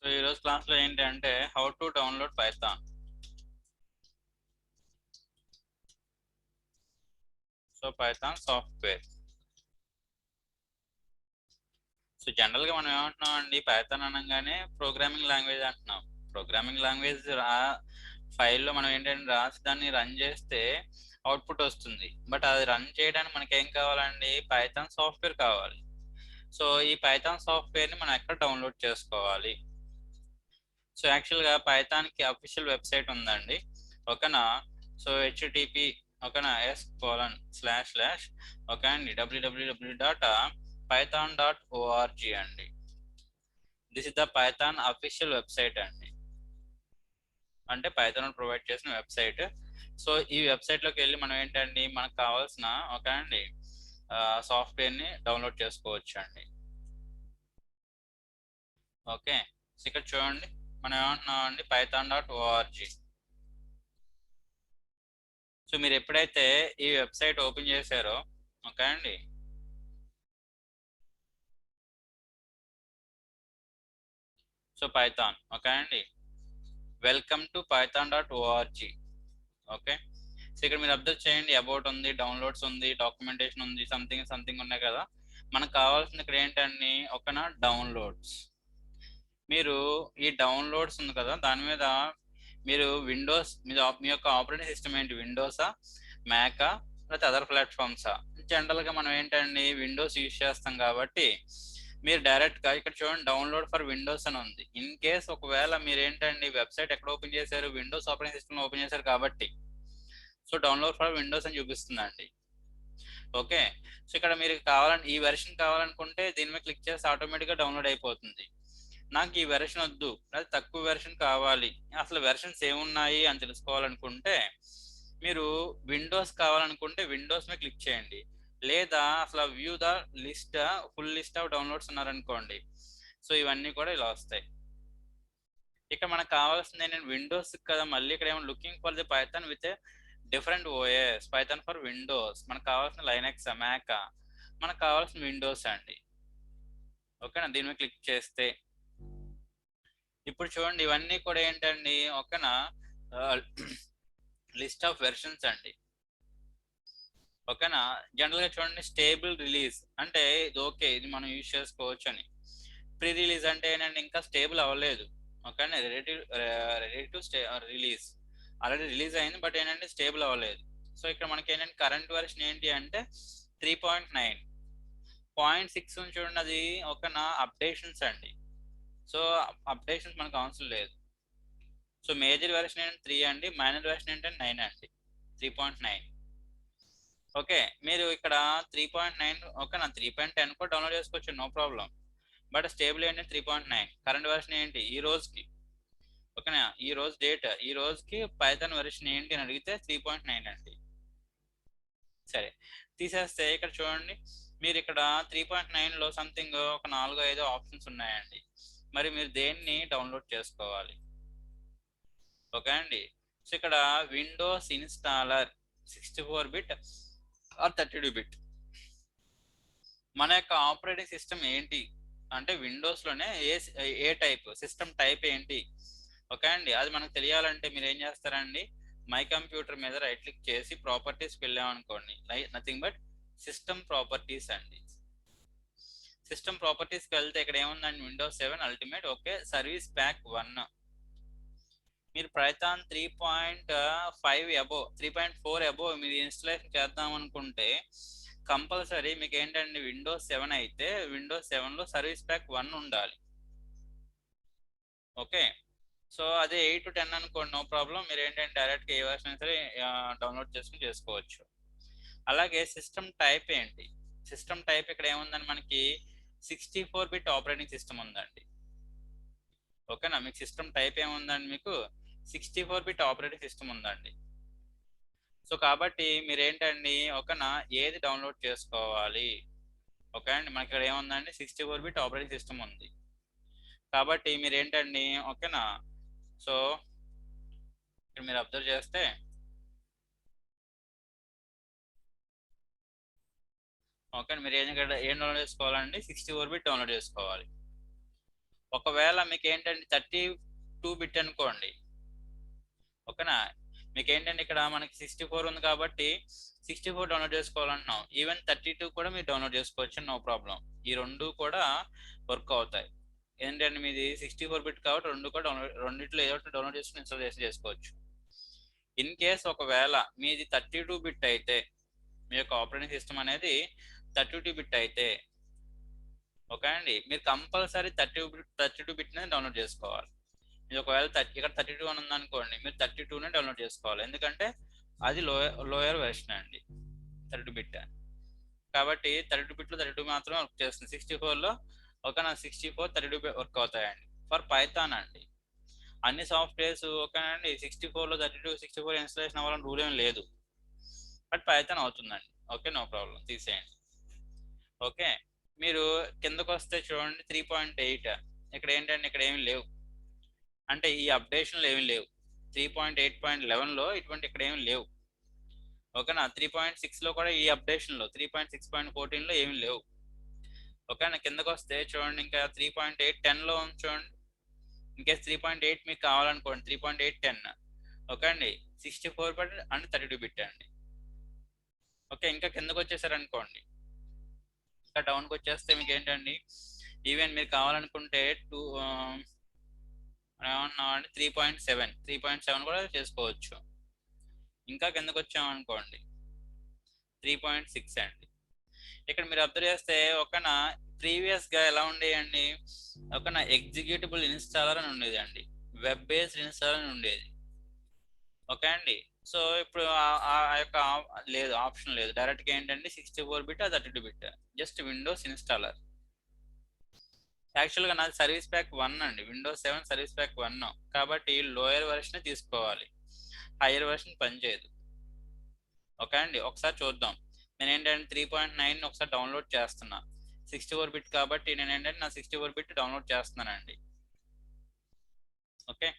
So ఈరోజు క్లాస్లో ఏంటంటే how to download Python. So Python software. So జనరల్గా మనం ఏమంటున్నాం అండి, పైథాన్ అనగానే ప్రోగ్రామింగ్ లాంగ్వేజ్ అంటున్నాం. ప్రోగ్రామింగ్ లాంగ్వేజ్ ఫైల్లో మనం ఏంటంటే రాసి దాన్ని రన్ చేస్తే అవుట్పుట్ వస్తుంది. బట్ అది రన్ చేయడానికి మనకి ఏం కావాలండి, పైథాన్ సాఫ్ట్వేర్ కావాలి. సో ఈ పైథాన్ సాఫ్ట్వేర్ని మనం ఎక్కడ డౌన్లోడ్ చేసుకోవాలి? సో యాక్చువల్గా పైథాన్కి అఫీషియల్ వెబ్సైట్ ఉందండి, ఓకేనా. సో హెచ్టిటిపి ఓకేనా s:// ఓకే అండి www.python.org అండి. This is the Python official website అండి, అంటే పైథాన్ ప్రొవైడ్ చేసిన వెబ్సైట్. సో ఈ వెబ్సైట్లోకి వెళ్ళి మనం ఏంటండి, మనకు కావాల్సిన ఓకే అండి సాఫ్ట్వేర్ని డౌన్లోడ్ చేసుకోవచ్చు అండి. ఓకే, సో ఇక్కడ చూడండి మనం ఏమంటున్నాం అండి, python.org. సో మీరు ఎప్పుడైతే ఈ వెబ్సైట్ ఓపెన్ చేశారో ఓకే అండి, సో పైథాన్ ఓకే అండి, welcome to python.org. Okay, so ఇక్కడ మీరు అబ్జర్వ్ చేయండి, అబౌట్ ఉంది, డౌన్లోడ్స్ ఉంది, డాక్యుమెంటేషన్ ఉంది, సంథింగ్ సంథింగ్ ఉన్నాయి కదా. మనకు కావాల్సింది ఇక్కడ ఏంటండి, ఒకనా డౌన్లోడ్స్. మీరు ఈ డౌన్లోడ్స్ ఉంది కదా, దాని మీద మీరు విండోస్ మీద మీ యొక్క ఆపరేటింగ్ సిస్టమ్ ఏంటి, విండోసా, మ్యాకా, లేకపోతే అదర్ ప్లాట్ఫామ్సా? జనరల్గా మనం ఏంటండి విండోస్ యూజ్ చేస్తాం కాబట్టి మీరు డైరెక్ట్గా ఇక్కడ చూడండి డౌన్లోడ్ ఫర్ విండోస్ అని ఉంది. ఇన్ కేస్ ఒకవేళ మీరు ఏంటండి వెబ్సైట్ ఎక్కడ ఓపెన్ చేశారు, విండోస్ ఆపరేటింగ్ సిస్టమ్ ఓపెన్ చేశారు కాబట్టి సో డౌన్లోడ్ ఫర్ విండోస్ అని చూపిస్తుందండి. ఓకే, సో ఇక్కడ మీరు కావాలని ఈ వెర్షన్ కావాలనుకుంటే దీని మీద క్లిక్ చేస్తే ఆటోమేటిక్గా డౌన్లోడ్ అయిపోతుంది. నాకు ఈ వెర్షన్ వద్దు, లేదా తక్కువ వెర్షన్ కావాలి, అసలు వెర్షన్స్ ఏమున్నాయి అని తెలుసుకోవాలనుకుంటే మీరు విండోస్ కావాలనుకుంటే విండోస్ మీద క్లిక్ చేయండి. లేదా అసలు view the list, full list of downloads ఉన్నారనుకోండి, సో ఇవన్నీ కూడా ఇలా వస్తాయి. ఇక్కడ మనకు కావాల్సింది ఏంటంటే విండోస్ కదా, మళ్ళీ ఇక్కడ ఏమో looking for the Python with different OS, Python for Windows. మనకు కావాల్సిన లైనక్స్, మ్యాక్, మనకు కావాల్సిన విండోస్ అండి. ఓకేనా, దీని మీద క్లిక్ చేస్తే ఇప్పుడు చూడండి ఇవన్నీ కూడా ఏంటండి, ఓకేనా, లిస్ట్ ఆఫ్ వెర్షన్స్ అండి. ఓకేనా, జనరల్గా చూడండి స్టేబుల్ రిలీజ్ అంటే ఇది ఓకే, ఇది మనం యూజ్ చేసుకోవచ్చు అని. ప్రీ రిలీజ్ అంటే ఏంటంటే ఇంకా స్టేబుల్ అవ్వలేదు, ఓకేనా. Ready to release, already release అయింది బట్ ఏంటంటే స్టేబుల్ అవ్వలేదు. సో ఇక్కడ మనకి ఏంటంటే కరెంట్ వెర్షన్ ఏంటి అంటే 3.9. 0.6 చూడండి అది ఓకేనా అప్డేషన్స్ అండి. సో అప్డేషన్స్ మనకు అవసరం లేదు. సో మేజర్ వెర్షన్ ఏంటంటే 3 అండి, మైనర్ వెర్షన్ ఏంటంటే 9 అండి, 3.9. ఓకే, మీరు ఇక్కడ 3.9 ఓకేనా, 3.10 కూడా డౌన్లోడ్ చేసుకోవచ్చు, నో ప్రాబ్లం. బట్ స్టేబుల్ ఏంటంటే 3.9. కరెంట్ వెర్షన్ ఏంటి ఈ రోజుకి, ఓకేనా, ఈ రోజు డేట్, ఈ రోజుకి పైథాన్ వెర్షన్ ఏంటి అని అడిగితే 3.9 అండి. సరే, తీసేస్తే ఇక్కడ చూడండి మీరు ఇక్కడ 3.9లో సంథింగ్ ఒక 4-5 ఆప్షన్స్ ఉన్నాయండి. మరి మీరు దేన్ని డౌన్లోడ్ చేసుకోవాలి? ఓకే అండి, సో ఇక్కడ Windows installer 64-bit are 32-bit. మన యొక్క ఆపరేటింగ్ సిస్టమ్ ఏంటి అంటే విండోస్లోనే ఏ టైప్ సిస్టమ్ టైప్ ఏంటి, ఓకే అండి, అది మనకు తెలియాలంటే మీరు ఏం చేస్తారండి, మై కంప్యూటర్ మీద రైట్ క్లిక్ చేసి ప్రాపర్టీస్కి వెళ్ళామనుకోండి, నథింగ్ బట్ సిస్టమ్ ప్రాపర్టీస్ అండి. సిస్టమ్ ప్రాపర్టీస్కి వెళ్తే ఇక్కడ ఏముందండి, Windows 7 ultimate, okay, service pack 1. మీరు పైథాన్ 3.5 అబోవ్ 3.4 అబోవ్ మీరు ఇన్స్టాలేషన్ చేద్దాం అనుకుంటే కంపల్సరీ మీకు ఏంటంటే విండోస్ 7 అయితే విండోస్ 7లో సర్వీస్ ప్యాక్ 1 ఉండాలి. ఓకే, సో అదే 8-10 అనుకోండి, నో ప్రాబ్లం, మీరు ఏంటంటే డైరెక్ట్గా ఏ వర్షన్ సరే డౌన్లోడ్ చేసుకుని చేసుకోవచ్చు. అలాగే సిస్టమ్ టైప్ ఏంటి, సిస్టమ్ టైప్ ఇక్కడ ఏముందని మనకి 64-bit ఆపరేటింగ్ సిస్టమ్ ఉందండి. ఓకేనా, మీకు సిస్టమ్ టైప్ ఏముందండి, మీకు 64-bit ఆపరేటింగ్ సిస్టమ్ ఉందండి. సో కాబట్టి మీరు ఏంటండి ఓకేనా ఏది డౌన్లోడ్ చేసుకోవాలి, ఓకే అండి, మనకి ఇక్కడ ఏముందండి 64-bit ఆపరేటింగ్ సిస్టమ్ ఉంది కాబట్టి మీరు ఏంటండి ఓకేనా. సో ఇక్కడ మీరు అబ్జర్వ్ చేస్తే ఓకే, మీరు ఏం డౌన్లోడ్ చేసుకోవాలండి, 64-bit డౌన్లోడ్ చేసుకోవాలి. ఒకవేళ మీకు ఏంటంటే 32 బిట్ అనుకోండి, ఓకేనా, మీకు ఏంటంటే ఇక్కడ మనకి 64 ఉంది కాబట్టి 64 డౌన్లోడ్ చేసుకోవాలంటున్నాం. ఈవెన్ 32 కూడా మీరు డౌన్లోడ్ చేసుకోవచ్చు, నో ప్రాబ్లం. ఈ రెండు కూడా వర్క్ అవుతాయి. ఏంటంటే మీది 64 బిట్ కాబట్టి రెండు కూడా రెండిట్లో ఏదో ఒకటి డౌన్లోడ్ చేసుకుని ఇన్స్టాల్ చేసుకోవచ్చు. ఇన్ కేస్ ఒకవేళ మీది 32 బిట్ అయితే, మీ యొక్క ఆపరేటింగ్ సిస్టమ్ అనేది 32 బిట్ అయితే, ఓకే అండి, మీరు కంపల్సరీ 32 బిట్ అనేది డౌన్లోడ్ చేసుకోవాలి. మీరు ఒకవేళ ఇక్కడ 32 అని ఉందనుకోండి, మీరు 32నే డౌన్లోడ్ చేసుకోవాలి. ఎందుకంటే అది లోయర్ వెర్షన్ అండి 32 బిట్. కాబట్టి 32 బిట్లో 32 మాత్రమే వర్క్ చేస్తుంది. 64లో ఓకేనా, 64 32 వర్క్ అవుతాయండి. ఫర్ పైథాన్ అండి, అన్ని సాఫ్ట్వేర్స్ ఓకేనండి 64లో 64 ఇన్స్టాలేషన్ అవ్వాలని రూల్ ఏం లేదు, బట్ పైథాన్ అవుతుందండి. ఓకే, నో ప్రాబ్లం, తీసేయండి. ఓకే, మీరు కిందకు వస్తే చూడండి 3.8. ఇక్కడ ఏంటంటే ఇక్కడ ఏమి లేవు, అంటే ఈ అప్డేషన్లు ఏమి లేవు. 3.8.11లో ఇటువంటి ఇక్కడ ఏమి లేవు, ఓకేనా. 3.6లో కూడా ఈ అప్డేషన్లో 3.6.14లో ఏమి లేవు, ఓకేనా. కిందకు వస్తే చూడండి ఇంకా 3.8.10లో చూడండి. ఇంకేస్ 3.8 మీకు కావాలనుకోండి, 3.8.10, ఓకే అండి, 64 బిట్ అండ్ 32 బిట్ అండి. ఓకే, ఇంకా కిందకు వచ్చేసారనుకోండి, ఇంకా డౌన్కి వచ్చేస్తే మీకు ఏంటండి, ఈవెన్ మీరు కావాలనుకుంటే ఏమన్నా 3.7 కూడా చేసుకోవచ్చు. ఇంకా కిందకు వచ్చామనుకోండి 3.6 అండి. ఇక్కడ మీరు అబ్జర్వ్ చేస్తే ఒకనా ప్రీవియస్గా ఎలా ఉండేయండి, ఒకనా ఎగ్జిక్యూటబుల్ ఇన్స్టాలర్ అని ఉండేది అండి, వెబ్ బేస్డ్ ఇన్స్టాలర్ అని ఉండేది, ఓకే అండి. సో ఇప్పుడు ఆ యొక్క లేదు, ఆప్షన్ లేదు, డైరెక్ట్గా ఏంటంటే 64 bit 32 bit, just Windows installer. యాక్చువల్గా నాది సర్వీస్ ప్యాక్ 1 అండి, విండోస్ 7 సర్వీస్ ప్యాక్ 1, కాబట్టి లోయర్ వెర్షన్ తీసుకోవాలి, హైయర్ వెర్షన్ పనిచేయదు, ఓకే అండి. ఒకసారి చూద్దాం. నేను ఏంటంటే 3.9 ఒకసారి డౌన్లోడ్ చేస్తున్నా, 64 బిట్ కాబట్టి నేను ఏంటంటే నా 64 బిట్ డౌన్లోడ్ చేస్తున్నానండి. ఓకే,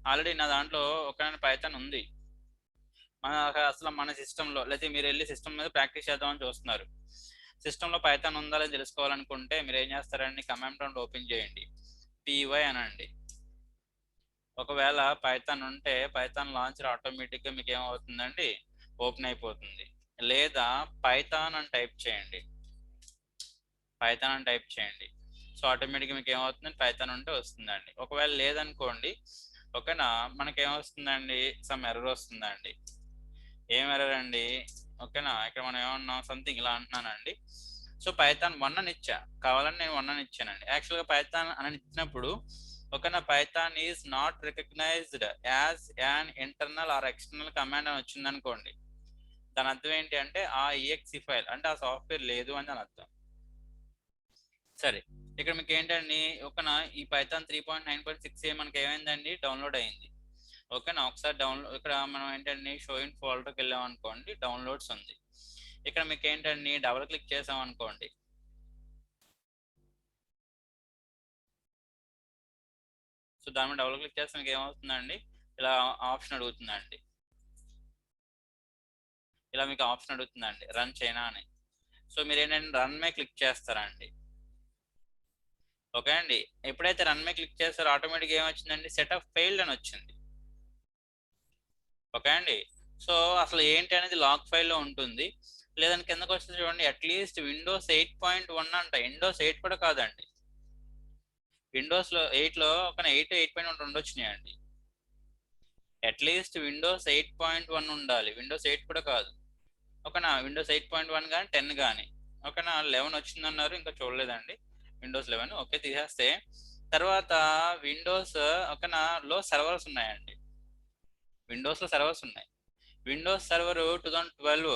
ఆల్రెడీ నా దాంట్లో ఒక పైథాన్ ఉంది. అసలు మన సిస్టంలో, లేకపోతే మీరు వెళ్ళి సిస్టమ్ మీద ప్రాక్టీస్ చేద్దామని చూస్తున్నారు, సిస్టంలో పైథాన్ ఉందా లేదా తెలుసుకోవాలనుకుంటే మీరు ఏం చేస్తారండి, కమాండ్ ప్రాంప్ట్ ఓపెన్ చేయండి, py అనండి. ఒకవేళ పైథాన్ ఉంటే పైథాన్ లాంచర్ ఆటోమేటిక్గా మీకు ఏమవుతుందండి, ఓపెన్ అయిపోతుంది. లేదా పైథాన్ అని టైప్ చేయండి, పైథాన్ అని టైప్ చేయండి. సో ఆటోమేటిక్గా మీకు ఏమవుతుందండి, పైథాన్ ఉంటే వస్తుందండి. ఒకవేళ లేదనుకోండి, ఓకేనా, మనకి ఏమొస్తుందండి, సమ్ ఎర్రర్ వస్తుందండి. ఏం ఎర్రర్ అండి, ఓకేనా, ఇక్కడ మనం ఏమన్నా సంథింగ్ ఇలా అంటున్నానండి. సో పైథాన్ 1 అని ఇచ్చా, కావాలని నేను 1 అని ఇచ్చానండి. యాక్చువల్గా పైథాన్ అని ఇచ్చినప్పుడు ఓకేనా, Python is not recognized as an internal or external command అని వచ్చింది అనుకోండి, దాని అర్థం ఏంటి అంటే ఆ ఈఎక్సి ఫైల్ అంటే ఆ సాఫ్ట్వేర్ లేదు అని దాని అర్థం. సరే, ఇక్కడ మీకు ఏంటండి, ఓకేనా, ఈ పైథాన్ 3.9.6 మనకి ఏమైందండి, డౌన్లోడ్ అయింది, ఓకేనా. ఒకసారి డౌన్లోడ్, ఇక్కడ మనం ఏంటండి షో ఇన్ ఫోల్డర్కి వెళ్ళాం అనుకోండి, డౌన్లోడ్స్ ఉంది. ఇక్కడ మీకు ఏంటండి డబుల్ క్లిక్ చేసాం అనుకోండి, సో దాని మీద డబుల్ క్లిక్ చేస్తే మీకు ఏమవుతుందండి, ఇలా ఆప్షన్ అడుగుతుందండి, ఇలా మీకు ఆప్షన్ అడుగుతుందండి రన్ చేయనా అని. సో మీరు ఏంటంటే రన్ మే క్లిక్ చేస్తారండి, ఓకే అండి. ఎప్పుడైతే రన్ మే క్లిక్ చేస్తారో ఆటోమేటిక్గా ఏమొచ్చిందండి, సెటప్ ఫెయిల్డ్ అని వచ్చింది, ఓకే అండి. సో అసలు ఏంటి అనేది లాగ్ ఫైల్లో ఉంటుంది. లేదని కిందకు వస్తే చూడండి, అట్లీస్ట్ విండోస్ 8.1 అంట, విండోస్ 8 కూడా కాదండి, విండోస్లో 8లో ఒక 8.1 రెండు వచ్చినాయండి. అట్లీస్ట్ విండోస్ 8.1 ఉండాలి, విండోస్ 8 కూడా కాదు, ఓకేనా. విండోస్ 8.1 కానీ 10 కానీ, ఓకేనా. 11 వచ్చిందన్నారు, ఇంకా చూడలేదండి విండోస్ 11. ఓకే, తీసేస్తే తర్వాత విండోస్ ఓకేనా లో సర్వర్స్ ఉన్నాయండి, విండోస్లో సర్వర్స్ ఉన్నాయి. విండోస్ సర్వర్ 2012,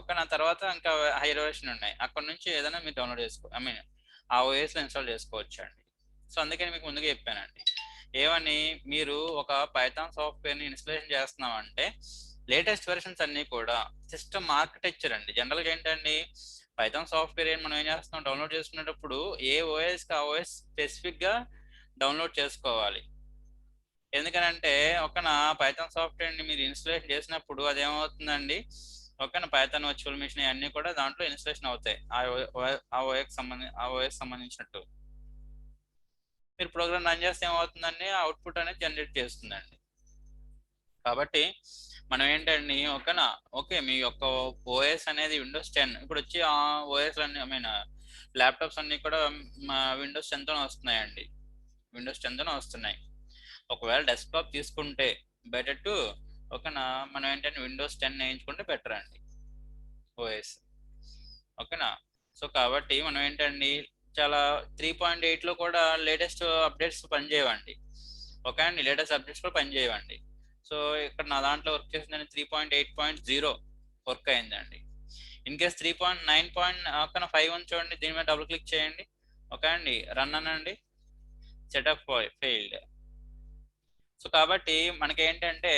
ఓకేనా. తర్వాత ఇంకా హైయర్ వెర్షన్ ఉన్నాయి, అక్కడ నుంచి ఏదైనా మీరు డౌన్లోడ్ ఐ మీన్ ఆ ఓఎస్లో ఇన్స్టాల్ చేసుకోవచ్చు అండి. సో అందుకని మీకు ముందుగా చెప్పానండి, ఏమని, మీరు ఒక పైథాన్ సాఫ్ట్వేర్ని ఇన్స్టాలేషన్ చేస్తున్నామంటే లేటెస్ట్ వెర్షన్స్ అన్నీ కూడా సిస్టమ్ ఆర్కిటెక్చర్ అండి. జనరల్గా ఏంటండి, పైథాన్ సాఫ్ట్వేర్ మనం ఏం చేస్తున్నాం, డౌన్లోడ్ చేసుకునేటప్పుడు ఏ ఓఎస్కి ఆ ఓఎస్ స్పెసిఫిక్గా డౌన్లోడ్ చేసుకోవాలి. ఎందుకనంటే ఒకనా పైథాన్ సాఫ్ట్వేర్ని మీరు ఇన్స్టాలేషన్ చేసినప్పుడు అదేమవుతుందండి, ఓకేనా, పైథాన్ వర్చువల్ మిషన్ అన్నీ కూడా దాంట్లో ఇన్స్టాలేషన్ అవుతాయి, ఆ ఓఎస్ సంబంధించినట్టు. మీరు ప్రోగ్రామ్ రన్ చేస్తే ఏమవుతుందండి, అవుట్పుట్ అనేది జనరేట్ చేస్తుందండి. కాబట్టి మనం ఏంటండి ఓకేనా, ఓకే మీ యొక్క ఓఎస్ అనేది విండోస్ 10, ఇప్పుడు వచ్చి ఆ ఓఎస్ అన్ని ఐ మీన్ ల్యాప్టాప్స్ అన్ని కూడా విండోస్ 10 వస్తున్నాయండి, విండోస్ 10 వస్తున్నాయి. ఒకవేళ డెస్క్టాప్ తీసుకుంటే బెటర్ టు ఓకేనా, మనం ఏంటంటే విండోస్ 10 వేయించుకుంటే బెటర్ అండి ఓఎస్, ఓకేనా. సో కాబట్టి మనం ఏంటండి చాలా 3.8లో కూడా లేటెస్ట్ అప్డేట్స్ పనిచేయవండి, ఓకే అండి, లేటెస్ట్ అప్డేట్స్ కూడా పనిచేయవండి. సో ఇక్కడ నా దాంట్లో వర్క్ చేసిందని 3.8.0 వర్క్ అయిందండి. ఇన్ కేస్ 3.9.5 ఉంది చూడండి, దీని మీద డబుల్ క్లిక్ చేయండి, ఓకే అండి, రన్ అనండి, సెటప్ ఫెయిల్డ్. సో కాబట్టి మనకి ఏంటంటే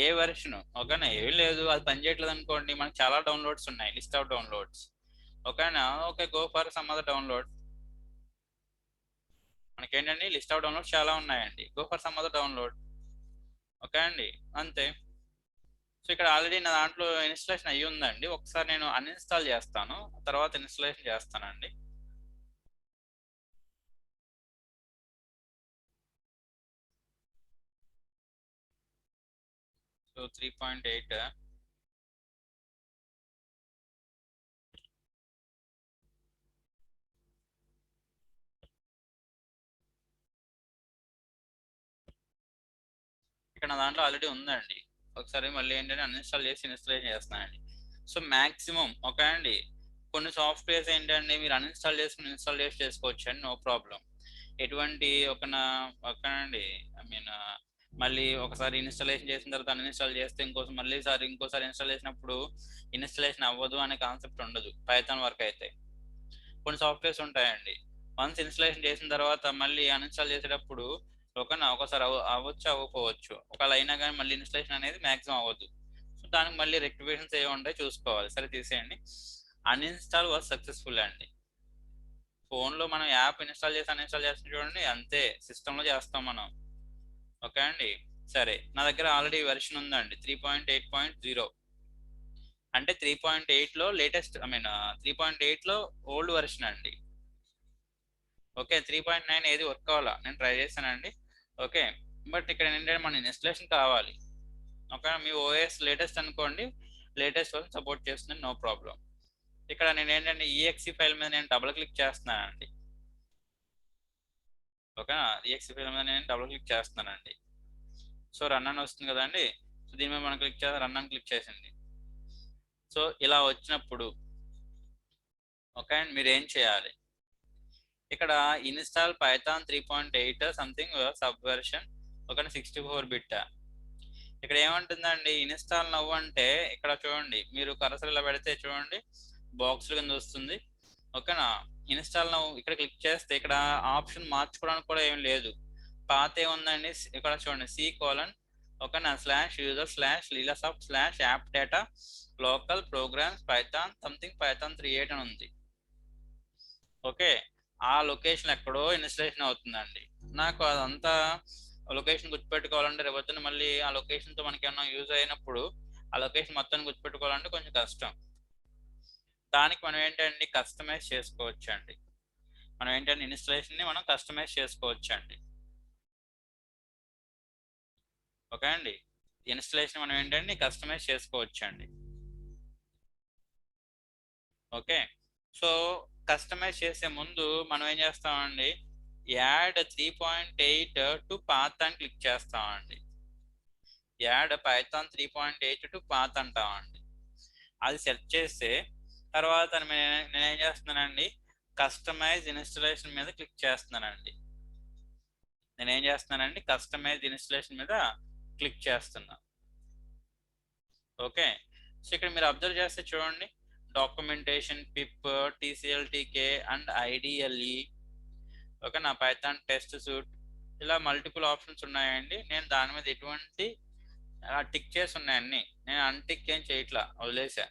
ఏ వెర్షన్ ఓకేనా, ఏం లేదు అది పనిచేయట్లేదు అనుకోండి, మనకి చాలా డౌన్లోడ్స్ ఉన్నాయి, లిస్ట్ ఆఫ్ డౌన్లోడ్స్, ఓకేనా, okay go for some other download. మనకేంటండి లిస్ట్ ఆఫ్ డౌన్లోడ్స్ చాలా ఉన్నాయండి, go for some other download, okay అండి, అంతే. సో ఇక్కడ ఆల్రెడీ నా దాంట్లో ఇన్స్టాలేషన్ అయ్యి ఉందండి, ఒకసారి నేను అన్ఇన్స్టాల్ చేస్తాను, తర్వాత ఇన్స్టాలేషన్ చేస్తానండి. సో 3.8 ఇక్కడ నా దాంట్లో ఆల్రెడీ ఉందండి, ఒకసారి మళ్ళీ ఏంటంటే అన్ఇన్స్టాల్ చేసి ఇన్స్టాలేషన్ చేస్తానండి. సో మ్యాక్సిమం ఓకే అండి, కొన్ని సాఫ్ట్వేర్స్ ఏంటంటే మీరు అన్ఇన్స్టాల్ చేసుకుని ఇన్స్టాల్ చేసి చేసుకోవచ్చు అండి, నో ప్రాబ్లం. ఎటువంటి ఓకేనండి, ఐ మీన్ మళ్ళీ ఒకసారి ఇన్స్టాలేషన్ చేసిన తర్వాత అన్ఇన్స్టాల్ చేస్తే ఇంకోసారి ఇన్స్టాల్ చేసినప్పుడు ఇన్స్టాలేషన్ అవ్వదు అనే కాన్సెప్ట్ ఉండదు పైథాన్ వర్క్ అయితే. కొన్ని సాఫ్ట్వేర్స్ ఉంటాయండి, వన్స్ ఇన్స్టాలేషన్ చేసిన తర్వాత మళ్ళీ అన్ఇన్స్టాల్ చేసేటప్పుడు ఓకేనా, ఒకసారి అవ్వచ్చు అవ్వకపోవచ్చు, ఒకవేళ అయినా కానీ మళ్ళీ ఇన్స్టాలేషన్ అనేది మాక్సిమం అవ్వదు. సో దానికి మళ్ళీ రెక్టిఫికేషన్స్ ఏమి ఉంటాయి చూసుకోవాలి, సరే తీసేయండి. అన్ఇన్స్టాల్ వాజ్ సక్సెస్ఫుల్ అండి. ఫోన్లో మనం యాప్ ఇన్స్టాల్ చేసి అన్ఇన్స్టాల్ చేస్తాం చూడండి, అంతే సిస్టంలో చేస్తాం మనం, ఓకే అండి. సరే నా దగ్గర ఆల్రెడీ వెర్షన్ ఉందండి 3.8.0, అంటే 3.8లో లేటెస్ట్ ఐ మీన్ 3.8లో ఓల్డ్ వెర్షన్ అండి, ఓకే. 3.9 ఏది వర్క్ అవ్వాలా, నేను ట్రై చేశానండి, ఓకే. బట్ ఇక్కడ ఏంటంటే మన ఇన్స్టలేషన్ కావాలి, ఓకే. మీ ఓఎస్ లేటెస్ట్ అనుకోండి, లేటెస్ట్ సపోర్ట్ చేస్తుంది, నో ప్రాబ్లం. ఇక్కడ నేను ఏంటంటే ఈఎక్సి ఫైల్ మీద నేను డబుల్ క్లిక్ చేస్తున్నానండి, ఓకేనా, ఈఎక్సి ఫైల్ మీద నేను డబుల్ క్లిక్ చేస్తున్నానండి. సో రన్ అని వస్తుంది కదండి, సో దీని మీద మనం క్లిక్ చేసి రన్ అని క్లిక్ చేసింది. సో ఇలా వచ్చినప్పుడు ఓకే అండ్ మీరు ఏం చేయాలి, ఇక్కడ install Python 3.8 something sub version ఒక 64 బిట్. ఇక్కడ ఏమంటుందండి ఇన్స్టాల్ నవ్వు అంటే, ఇక్కడ చూడండి మీరు కర్సర్ ఇలా పెడితే చూడండి బాక్స్ కింద వస్తుంది, ఓకేనా. ఇన్స్టాల్ నవ్వు ఇక్కడ క్లిక్ చేస్తే ఇక్కడ ఆప్షన్ మార్చుకోవడానికి కూడా ఏం లేదు, పాత ఏముందండి ఇక్కడ చూడండి C:, ఓకేనా, /user/లీలాసాఫ్ట్/యాప్ data local programs Python something Python 3.8 అని ఉంది, ఓకే. ఆ లొకేషన్ ఎక్కడో ఇన్స్టలేషన్ అవుతుందండి, నాకు అదంతా లొకేషన్ గుర్తుపెట్టుకోవాలంటే రేపొద్దున మళ్ళీ ఆ లొకేషన్తో మనకి ఏమన్నా యూజ్ అయినప్పుడు ఆ లొకేషన్ మొత్తాన్ని గుర్తుపెట్టుకోవాలంటే కొంచెం కష్టం. దానికి మనం ఏంటంటే కస్టమైజ్ చేసుకోవచ్చు అండి, మనం ఏంటంటే ఇన్స్టలేషన్ని మనం కస్టమైజ్ చేసుకోవచ్చు అండి, ఓకే అండి. ఇన్స్టలేషన్ మనం ఏంటంటే కస్టమైజ్ చేసుకోవచ్చు అండి, ఓకే. సో కస్టమైజ్ చేసే ముందు మనం ఏం చేస్తామండి, యాడ్ 3.8 టు పాత్ అని క్లిక్ చేస్తామండి, యాడ్ పైథాన్ 3.8 టు పాత్ అంటామండి. అది సెట్ చేస్తే తర్వాత నేనేం చేస్తున్నానండి, కస్టమైజ్ ఇన్స్టలేషన్ మీద క్లిక్ చేస్తున్నానండి, నేనేం చేస్తున్నానండి కస్టమైజ్ ఇన్స్టలేషన్ మీద క్లిక్ చేస్తున్నా, ఓకే. సో ఇక్కడ మీరు అబ్జర్వ్ చేస్తే చూడండి డాక్యుమెంటేషన్ పిప్ టీసీఎల్టీకే అండ్ ఐడిఎల్ఈ, ఓకే, నా పైథాన్ టెస్ట్ సూట్, ఇలా మల్టిపుల్ ఆప్షన్స్ ఉన్నాయండి. నేను దాని మీద ఎటువంటి టిక్ చేసి ఉన్నాయన్ని, నేను అన్టిక్ ఏం చేయట్లా, వదిలేసా,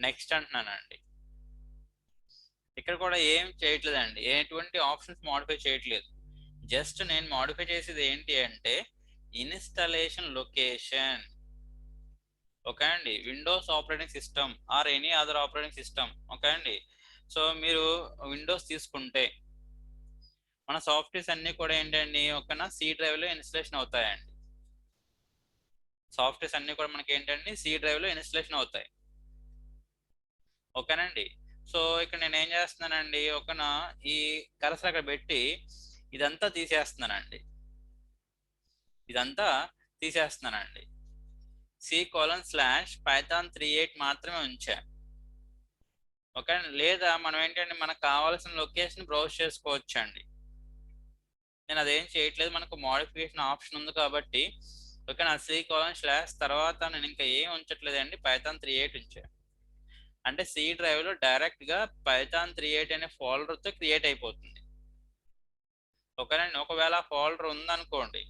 నెక్స్ట్ అంటున్నానండి. ఇక్కడ కూడా ఏం చేయట్లేదండి, ఎటువంటి ఆప్షన్స్ మాడిఫై చేయట్లేదు, జస్ట్ నేను మాడిఫై చేసేది ఏంటి అంటే ఇన్స్టాలేషన్ లొకేషన్, ఓకే అండి, Windows operating system or any other operating system, okay అండి. సో మీరు విండోస్ తీసుకుంటే మన సాఫ్ట్వేర్స్ అన్ని కూడా ఏంటండి ఒకనా సి డ్రైవ్ లో ఇన్స్టలేషన్ అవుతాయండి. సాఫ్ట్వేర్స్ అన్ని కూడా మనకి ఏంటండి సి డ్రైవ్ లో ఇన్స్టలేషన్ అవుతాయి. ఓకేనండి. సో ఇక్కడ నేను ఏం చేస్తున్నానండి ఒకనా ఈ కర్సర్ అక్కడ పెట్టి ఇదంతా తీసేస్తున్నానండి. ఇదంతా తీసేస్తున్నానండి. C:/python38 మాత్రమే ఉంచా. ఓకే, లేదా మనం ఏంటంటే మనకు కావాల్సిన లొకేషన్ బ్రౌజ్ చేసుకోవచ్చండి. నేను అదేం చేయట్లేదు, మనకు మోడిఫికేషన్ ఆప్షన్ ఉంది కాబట్టి. ఓకే, నా C:/ తర్వాత నేను ఇంకా ఏం ఉంచట్లేదండి, python38 ఉంచా. అంటే సి డ్రైవ్ లో డైరెక్ట్ గా python38 అనే ఫోల్డర్ తో క్రియేట్ అయిపోతుంది. ఓకేనండి. ఒకవేళ ఫోల్డర్ ఉందనుకోండి,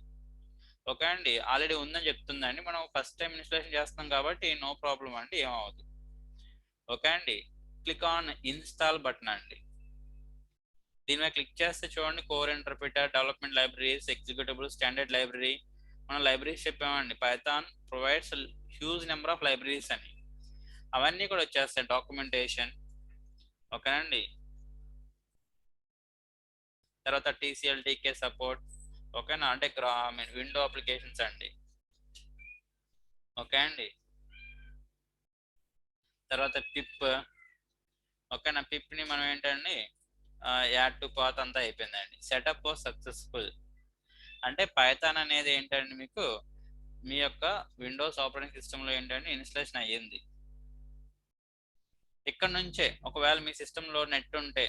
ఓకే అండి, ఆల్రెడీ ఉందని చెప్తుందండి, మనం ఫస్ట్ టైం ఇన్స్టాలేషన్ చేస్తాం కాబట్టి నో ప్రాబ్లం అండి, ఏమవుతుంది. ఓకే అండి. క్లిక్ ఆన్ ఇన్స్టాల్ బటన్ అండి. దీని మీద క్లిక్ చేస్తే చూడండి, core interpreter, development libraries, executable, standard library. మనం లైబ్రరీస్ చెప్పామండి, Python provides huge number of libraries అని. అవన్నీ కూడా వచ్చేస్తాయి, డాక్యుమెంటేషన్. ఓకేనండి. తర్వాత టీసీఎల్, టీకే సపోర్ట్. ఓకేనా, అంటే విండో అప్లికేషన్స్ అండి. ఓకే అండి. తర్వాత పిప్. ఓకేనా, పిప్ ని మనం ఏంటండి యాడ్ టు పాత్ అంతా అయిపోయిందండి. Setup was successful. అంటే పైథాన్ అనేది ఏంటండి మీకు మీ యొక్క విండోస్ ఆపరేటింగ్ సిస్టంలో ఏంటంటే ఇన్స్టాలేషన్ అయ్యింది. ఇక్కడ నుంచే ఒకవేళ మీ సిస్టంలో నెట్ ఉంటే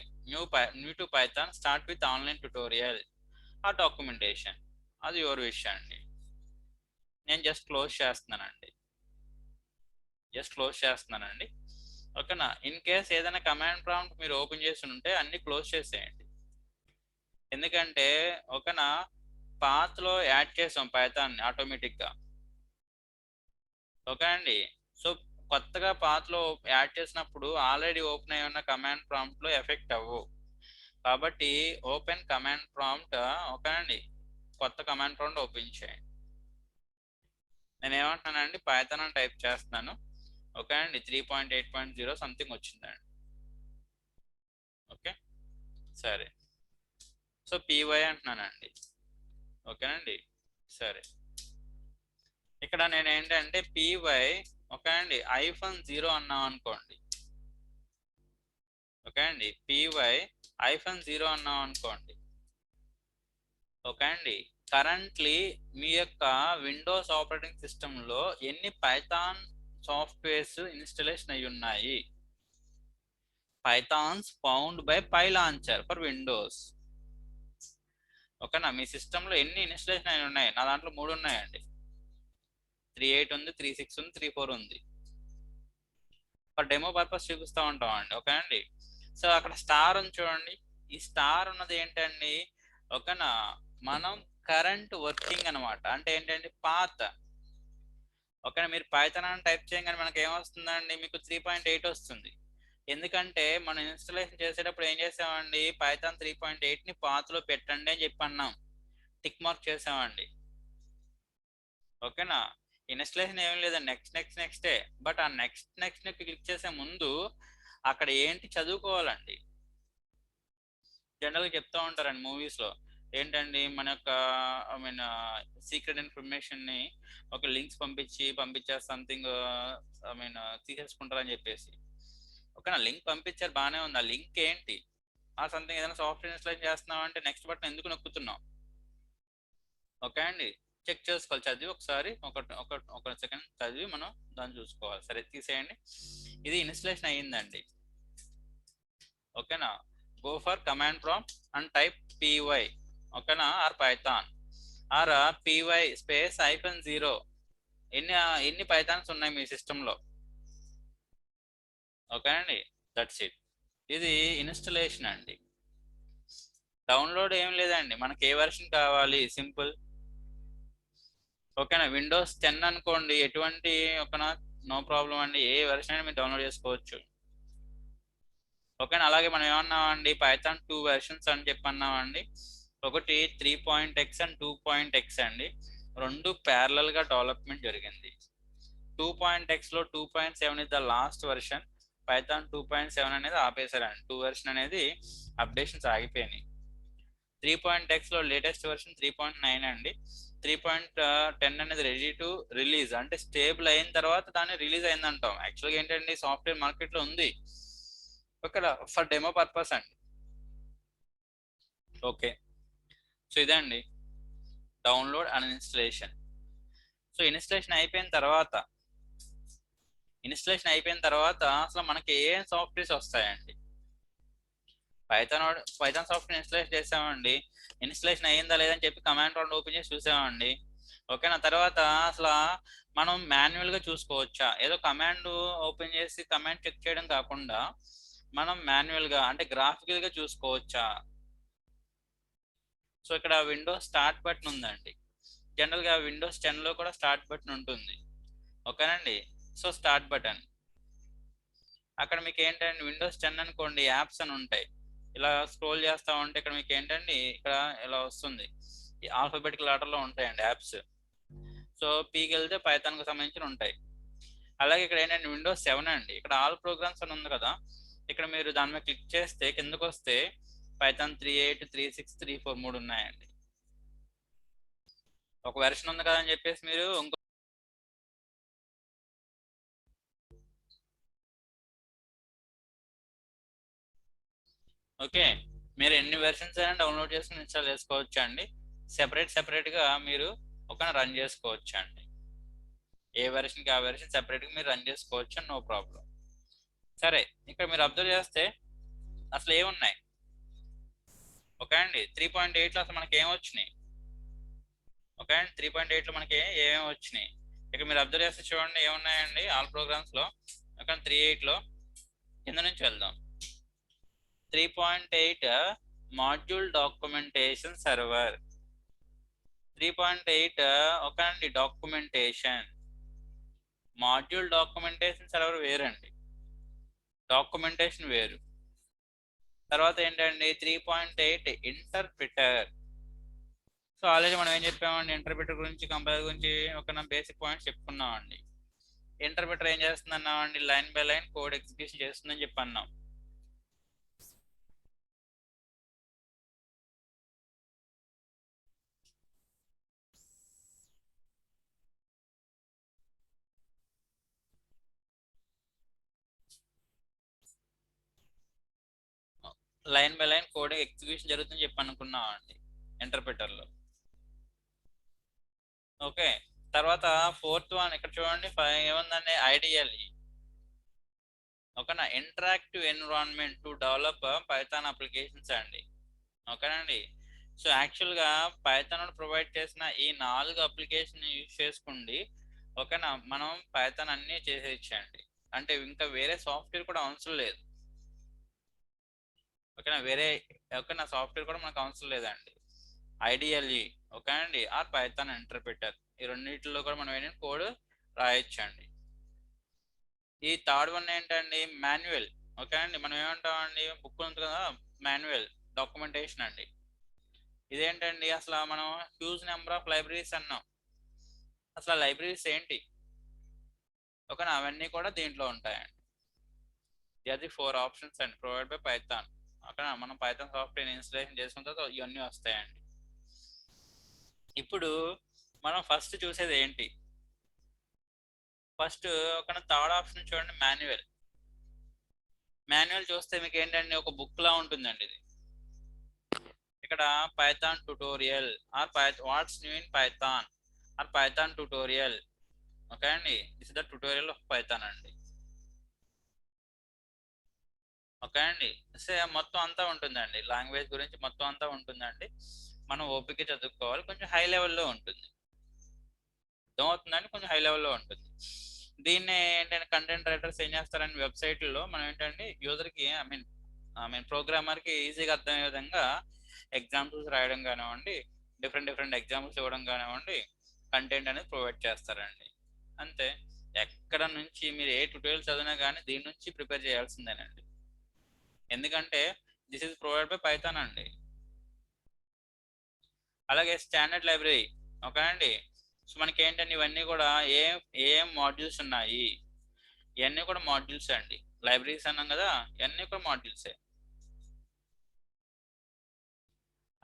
new to Python start with online tutorial ఆ డాక్యుమెంటేషన్, అది యువర్ విష్ అండి. నేను జస్ట్ క్లోజ్ చేస్తున్నానండి. ఓకేనా. ఇన్ కేస్ ఏదైనా కమాండ్ ప్రాంప్ట్ మీరు ఓపెన్ చేసి ఉంటే అన్ని క్లోజ్ చేసేయండి. ఎందుకంటే ఓకేనా, పాత్ లో యాడ్ చేసాం పైథాన్ ఆటోమేటిక్ గా. ఓకే అండి. సో కొత్తగా పాత్ లో యాడ్ చేసినప్పుడు ఆల్రెడీ ఓపెన్ అయి ఉన్న కమాండ్ ప్రాంప్ట్ లో ఎఫెక్ట్ అవ్వు. కాబట్టి ఓపెన్ కమాండ్ ప్రాంప్ట్. ఓకే అండి, కొత్త కమాండ్ ప్రాంప్ట్ ఓపెన్ చేయండి. నేను ఏమంటున్నానండి, పైథాన్ అని టైప్ చేస్తున్నాను. ఓకే అండి, 3.8.0 సంథింగ్ వచ్చిందండి. ఓకే, సరే. సో పీవై అంటున్నానండి. ఓకేనండి, సరే. ఇక్కడ నేను ఏంటంటే పీవై, ఓకే అండి, -0 అన్నాం అనుకోండి. ఓకే అండి, పీవై -0 అన్నాం అనుకోండి. ఓకే అండి, కరెంట్లీ మీ యొక్క విండోస్ ఆపరేటింగ్ సిస్టంలో ఎన్ని పైథాన్ సాఫ్ట్వేర్స్ ఇన్స్టలేషన్ అయి ఉన్నాయి? Python's found by py launcher for Windows. ఓకేనా, మీ సిస్టంలో ఎన్ని ఇన్స్టలేషన్ అయి ఉన్నాయి? నా దాంట్లో 3 ఉన్నాయండి. 3.8 ఉంది, 3.6 ఉంది, 3.4 ఉంది. ఫర్ డెమో పర్పస్ చూపిస్తూ ఉంటాం అండి. ఓకే అండి. సో అక్కడ స్టార్ ఉంది చూడండి, ఈ స్టార్ ఉన్నది ఏంటండి, ఓకేనా, మనం కరెంట్ వర్కింగ్ అనమాట. అంటే ఏంటంటే పాత. ఓకేనా, మీరు పైథాన్ అని టైప్ చేయగానే మనకి ఏమొస్తుందండి, మీకు 3.8 వస్తుంది. ఎందుకంటే మనం ఇన్స్టాలేషన్ చేసేటప్పుడు ఏం చేసామండి, పైథాన్ 3.8 ని పాత్లో పెట్టండి అని చెప్పి అన్నాం, టిక్ మార్క్ చేసామండి. ఓకేనా, ఇన్స్టలేషన్ ఏం లేదండి, నెక్స్టే. బట్ ఆ నెక్స్ట్ ని క్లిక్ చేసే ముందు అక్కడ ఏంటి చదువుకోవాలండి. జనరల్గా చెప్తూ ఉంటారండి మూవీస్ లో, ఏంటండి మన యొక్క ఐ మీన్ సీక్రెట్ ఇన్ఫర్మేషన్ ని ఒక లింక్స్ పంపించే సంథింగ్ ఐ మీన్ తీసేసుకుంటారని చెప్పేసి. ఓకేనా, లింక్ పంపించారు, బాగానే ఉంది. ఆ లింక్ ఏంటి? ఆ సంథింగ్ ఏదైనా సాఫ్ట్వేర్ ఇన్స్టాల్ చేస్తున్నాం అంటే నెక్స్ట్ బటన్ ఎందుకు నొక్కుతున్నాం? ఓకే అండి, చెక్ చేసుకోవాలి, చదివి ఒకసారి ఒక సెకండ్ చదివి మనం దాన్ని చూసుకోవాలి. సరే, తీసేయండి. ఇది ఇన్స్టలేషన్ అయ్యిందండి. ఓకేనా, go for command prompt and type py. ఓకేనా, or Python or py space -0. ఎన్ని పైథాన్స్ ఉన్నాయి మీ సిస్టంలో? ఓకే అండి, దట్స్ ఇట్. ఇది ఇన్స్టలేషన్ అండి. డౌన్లోడ్ ఏం లేదండి, మనకి ఏ వెర్షన్ కావాలి, సింపుల్. ఓకేనా, విండోస్ 10 అనుకోండి, ఎటువంటి ఓకేనా, నో ప్రాబ్లం అండి, ఏ వెర్షన్ అయినా మీరు డౌన్లోడ్ చేసుకోవచ్చు. ఓకేనా, అలాగే మనం ఏమన్నామండి, పైథాన్ 2 వెర్షన్స్ అని చెప్పన్నామండి. ఒకటి 3.x అండ్ 2.x అండి. రెండు ప్యారలల్ గా డెవలప్మెంట్ జరిగింది. 2.x లో 2.7 is the last version. Python 2.7 అనేది ఆపేశారండి. 2 వెర్షన్ అనేది అప్డేషన్స్ ఆగిపోయినాయి. 3.x లో లేటెస్ట్ వర్షన్ 3.9 అండి. 3.10 అనేది రెడీ టు రిలీజ్, అంటే స్టేబుల్ అయిన తర్వాత దాన్ని రిలీజ్ అయిందంటాం. యాక్చువల్గా ఏంటండి, సాఫ్ట్వేర్ మార్కెట్లో ఉంది, ఓకే, ఫర్ డెమో పర్పస్ అండి. ఓకే, సో ఇదే అండి download and installation. So installation అయిపోయిన తర్వాత అసలు మనకి ఏం సాఫ్ట్వేర్స్ వస్తాయండి? పైథాన్ సాఫ్ట్వేర్ ఇన్స్టలేషన్ చేసామండి. ఇన్స్టలేషన్ అయ్యిందా లేదని చెప్పి కమాండ్ ప్రాంప్ట్ ఓపెన్ చేసి చూసామండి. ఓకేనా, తర్వాత అసలు మనం మాన్యువల్గా చూసుకోవచ్చా? ఏదో కమాండ్ ఓపెన్ చేసి కమాండ్ చెక్ చేయడం కాకుండా మనం మాన్యువల్గా అంటే గ్రాఫికల్గా చూసుకోవచ్చా? సో ఇక్కడ విండోస్ స్టార్ట్ బటన్ ఉందండి. జనరల్గా విండోస్ 10లో కూడా స్టార్ట్ బటన్ ఉంటుంది. ఓకేనండి, సో స్టార్ట్ బటన్ అక్కడ మీకు ఏంటంటే విండోస్ 10 అనుకోండి, యాప్స్ అని ఉంటాయి. ఇలా స్క్రోల్ చేస్తా ఉంటే ఇక్కడ మీకు ఏంటండి, ఇక్కడ ఇలా వస్తుంది, ఆల్ఫాబెటికల్ ఆర్డర్లో ఉంటాయండి యాప్స్. సో పీకి వెళ్తే పైథాన్కి సంబంధించి ఉంటాయి. అలాగే ఇక్కడ ఏంటంటే విండోస్ 7 అండి, ఇక్కడ ఆల్ ప్రోగ్రామ్స్ అని ఉంది కదా, ఇక్కడ మీరు దాని మీద క్లిక్ చేస్తే కిందకు వస్తే పైథాన్ 3.8, 3.6, 3.4 మూడు ఉన్నాయండి. ఒక వెర్షన్ ఉంది కదా అని చెప్పేసి మీరు ఓకే, మీరు ఎన్ని వెర్షన్స్ అయినా డౌన్లోడ్ చేసుకుని ఇన్స్టాల్ చేసుకోవచ్చు అండి. సెపరేట్గా మీరు ఒక రన్ చేసుకోవచ్చు అండి. ఏ వెర్షన్కి ఆ వెర్షన్ సెపరేట్గా మీరు రన్ చేసుకోవచ్చు, నో ప్రాబ్లం. సరే, ఇక్కడ మీరు అబ్జర్వ్ చేస్తే అసలు ఏమున్నాయి? ఓకే అండి, 3.8లో అసలు మనకి ఏమొచ్చినాయి? ఓకే అండి, 3.8లో మనకి ఏమేమి వచ్చినాయి? ఇక్కడ మీరు అబ్జర్వ్ చేస్తే చూడండి ఏమున్నాయండి ఆల్ ప్రోగ్రామ్స్లో. ఓకే, 3.8లో కింద నుంచి వెళ్దాం. 3.8 మాడ్యూల్ డాక్యుమెంటేషన్ సర్వర్. 3.8 ఓకే అండి, డాక్యుమెంటేషన్. మాడ్యూల్ డాక్యుమెంటేషన్ సర్వర్ వేరండి, డాక్యుమెంటేషన్ వేరు. తర్వాత ఏంటండి 3.8 ఇంటర్ప్రిటర్. సో ఆల్రెడీ మనం ఏం చెప్పామండి, ఇంటర్ప్రిటర్ గురించి, కంపైలర్ గురించి ఒక బేసిక్ పాయింట్స్ చెప్పుకున్నామండి. ఇంటర్ప్రిటర్ ఏం చేస్తుంది అన్నామండి, line by line code execution చేస్తుందని చెప్పి అన్నాం. Line by line code execution జరుగుతుందని చెప్పి అనుకున్నామండి ఇంటర్ప్రిటర్లో. ఓకే, తర్వాత ఫోర్త్ వన్ ఇక్కడ చూడండి, ఏముందండి, ఐడియల్లీ. ఓకేనా, interactive environment to develop Python applications అండి. ఓకేనండి, సో యాక్చువల్గా పైథాన్ ప్రొవైడ్ చేసిన ఈ 4 అప్లికేషన్ యూజ్ చేసుకోండి. ఓకేనా, మనం పైథాన్ అన్నీ చేసేయచ్చండి. అంటే ఇంకా వేరే సాఫ్ట్వేర్ కూడా అవసరం లేదు. ఓకేనా, ఓకేనా, సాఫ్ట్వేర్ కూడా మనకు అవసరం లేదండి. ఐడియల్లీ ఓకే అండి, ఆర్ పైథాన్ ఇంటర్ప్రిటర్, ఈ రెండింటిలో కూడా మనం ఏంటంటే కోడ్ రాయొచ్చండి. ఈ థర్డ్ వన్ ఏంటండి, మాన్యువల్. ఓకే అండి, మనం ఏమంటామండి, బుక్ ఉంటుంది కదా, మాన్యువల్ డాక్యుమెంటేషన్ అండి. ఇదేంటండి, అసలు మనం హ్యూజ్ నెంబర్ ఆఫ్ లైబ్రరీస్ అన్నాం. అసలు లైబ్రరీస్ ఏంటి? ఓకేనా, అవన్నీ కూడా దీంట్లో ఉంటాయండి. అది 4 ఆప్షన్స్ అండి ప్రొవైడ్ బై పైథాన్. ఓకేనా, మనం పైథాన్ సాఫ్ట్వేర్ ఇన్స్టాలేషన్ చేసుకున్న తర్వాత ఇవన్నీ వస్తాయండి. ఇప్పుడు మనం ఫస్ట్ చూసేది ఏంటి? ఫస్ట్ ఒక థర్డ్ ఆప్షన్ చూడండి, మాన్యువల్. మాన్యువల్ చూస్తే మీకు ఏంటంటే ఒక బుక్ లా ఉంటుందండి ఇది. ఇక్కడ Python tutorial or what's new in Python or Python tutorial. Okay అండి, this is the tutorial of Python అండి. ఓకే అండి, మొత్తం అంతా ఉంటుందండి, లాంగ్వేజ్ గురించి మొత్తం అంతా ఉంటుందండి. మనం ఓపిక చదువుకోవాలి, కొంచెం హై లెవెల్లో ఉంటుంది. అర్థమవుతుందండి, కొంచెం హై లెవెల్లో ఉంటుంది. దీన్ని ఏంటంటే కంటెంట్ రైటర్స్ ఏం చేస్తారని వెబ్సైట్లో మనం ఏంటంటే యూజర్కి ఐ మీన్ ప్రోగ్రామర్కి ఈజీగా అర్థమయ్యే విధంగా ఎగ్జాంపుల్స్ రాయడం కానివ్వండి, డిఫరెంట్ ఎగ్జాంపుల్స్ ఇవ్వడం కానివ్వండి, కంటెంట్ అనేది ప్రొవైడ్ చేస్తారండి. అంతే, ఎక్కడ నుంచి మీరు ఏ ట్యూటోరియల్ చదివినా కానీ దీని నుంచి ప్రిపేర్ చేయాల్సిందేనండి. ఎందుకంటే this is provide by Python అండి. అలాగే స్టాండర్డ్ లైబ్రరీ. ఓకే అండి, సో మనకి ఏంటంటే ఇవన్నీ కూడా ఏం మాడ్యూల్స్ ఉన్నాయి, ఇవన్నీ కూడా మాడ్యూల్స్ అండి. లైబ్రరీస్ అన్నాం కదా, ఇవన్నీ కూడా మాడ్యూల్సే.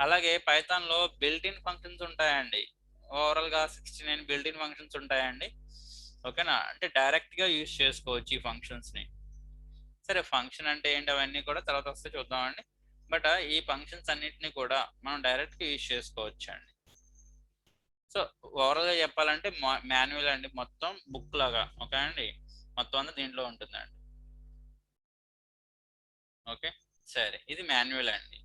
అలాగే పైథాన్ లో బిల్ట్ ఇన్ ఫంక్షన్స్ ఉంటాయండి. ఓవరాల్ గా 69 బిల్ట్ ఇన్ ఫంక్షన్స్ ఉంటాయండి. ఓకేనా, అంటే డైరెక్ట్ గా యూజ్ చేసుకోవచ్చు ఈ ఫంక్షన్స్ ని. సరే, ఫంక్షన్ అంటే ఏంటి అవన్నీ కూడా తర్వాత వస్తే చూద్దామండి. బట్ ఈ ఫంక్షన్స్ అన్నిటిని కూడా మనం డైరెక్ట్ గా యూజ్ చేసుకోవచ్చు అండి. సో ఓవరాల్ గా చెప్పాలంటే మాన్యువల్ అండి, మొత్తం బుక్ లాగా. ఓకే అండి, మొత్తం అంతా దీంట్లో ఉంటుందండి. ఓకే, సరే, ఇది మాన్యువల్ అండి.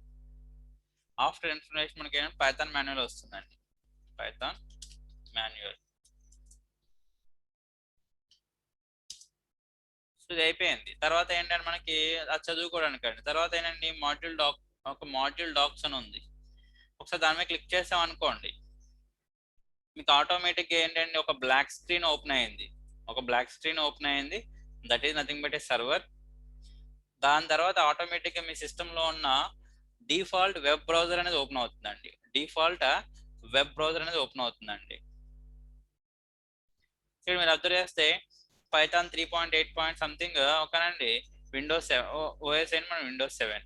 ఆఫ్టర్ ఇన్ఫర్మేషన్ మనకి ఏంటంటే పైథాన్ మాన్యువల్ వస్తుందండి. Python manual. సో ఇది అయిపోయింది. తర్వాత ఏంటంటే మనకి అది చదువుకోవడానికి అండి. తర్వాత ఏంటంటే మాడ్యూల్ డాక్, ఒక మాడ్యూల్ డాక్స్ అని ఉంది. ఒకసారి దాని మీద క్లిక్ చేసాం అనుకోండి, మీకు ఆటోమేటిక్గా ఏంటంటే ఒక బ్లాక్ స్క్రీన్ ఓపెన్ అయింది. ఒక బ్లాక్ స్క్రీన్ ఓపెన్ అయింది. That is nothing but A server. దాని తర్వాత ఆటోమేటిక్గా మీ సిస్టంలో ఉన్న డిఫాల్ట్ వెబ్ బ్రౌజర్ అనేది ఓపెన్ అవుతుందండి. డిఫాల్ట్ వెబ్ బ్రౌజర్ అనేది ఓపెన్ అవుతుందండి. ఇక్కడ మీరు అబ్జర్వ్ చేస్తే పైథాన్ 3.8 పాయింట్ సంథింగ్ ఓకేనండి. విండోస్ ఓఎస్ అయిన మనం Windows 7,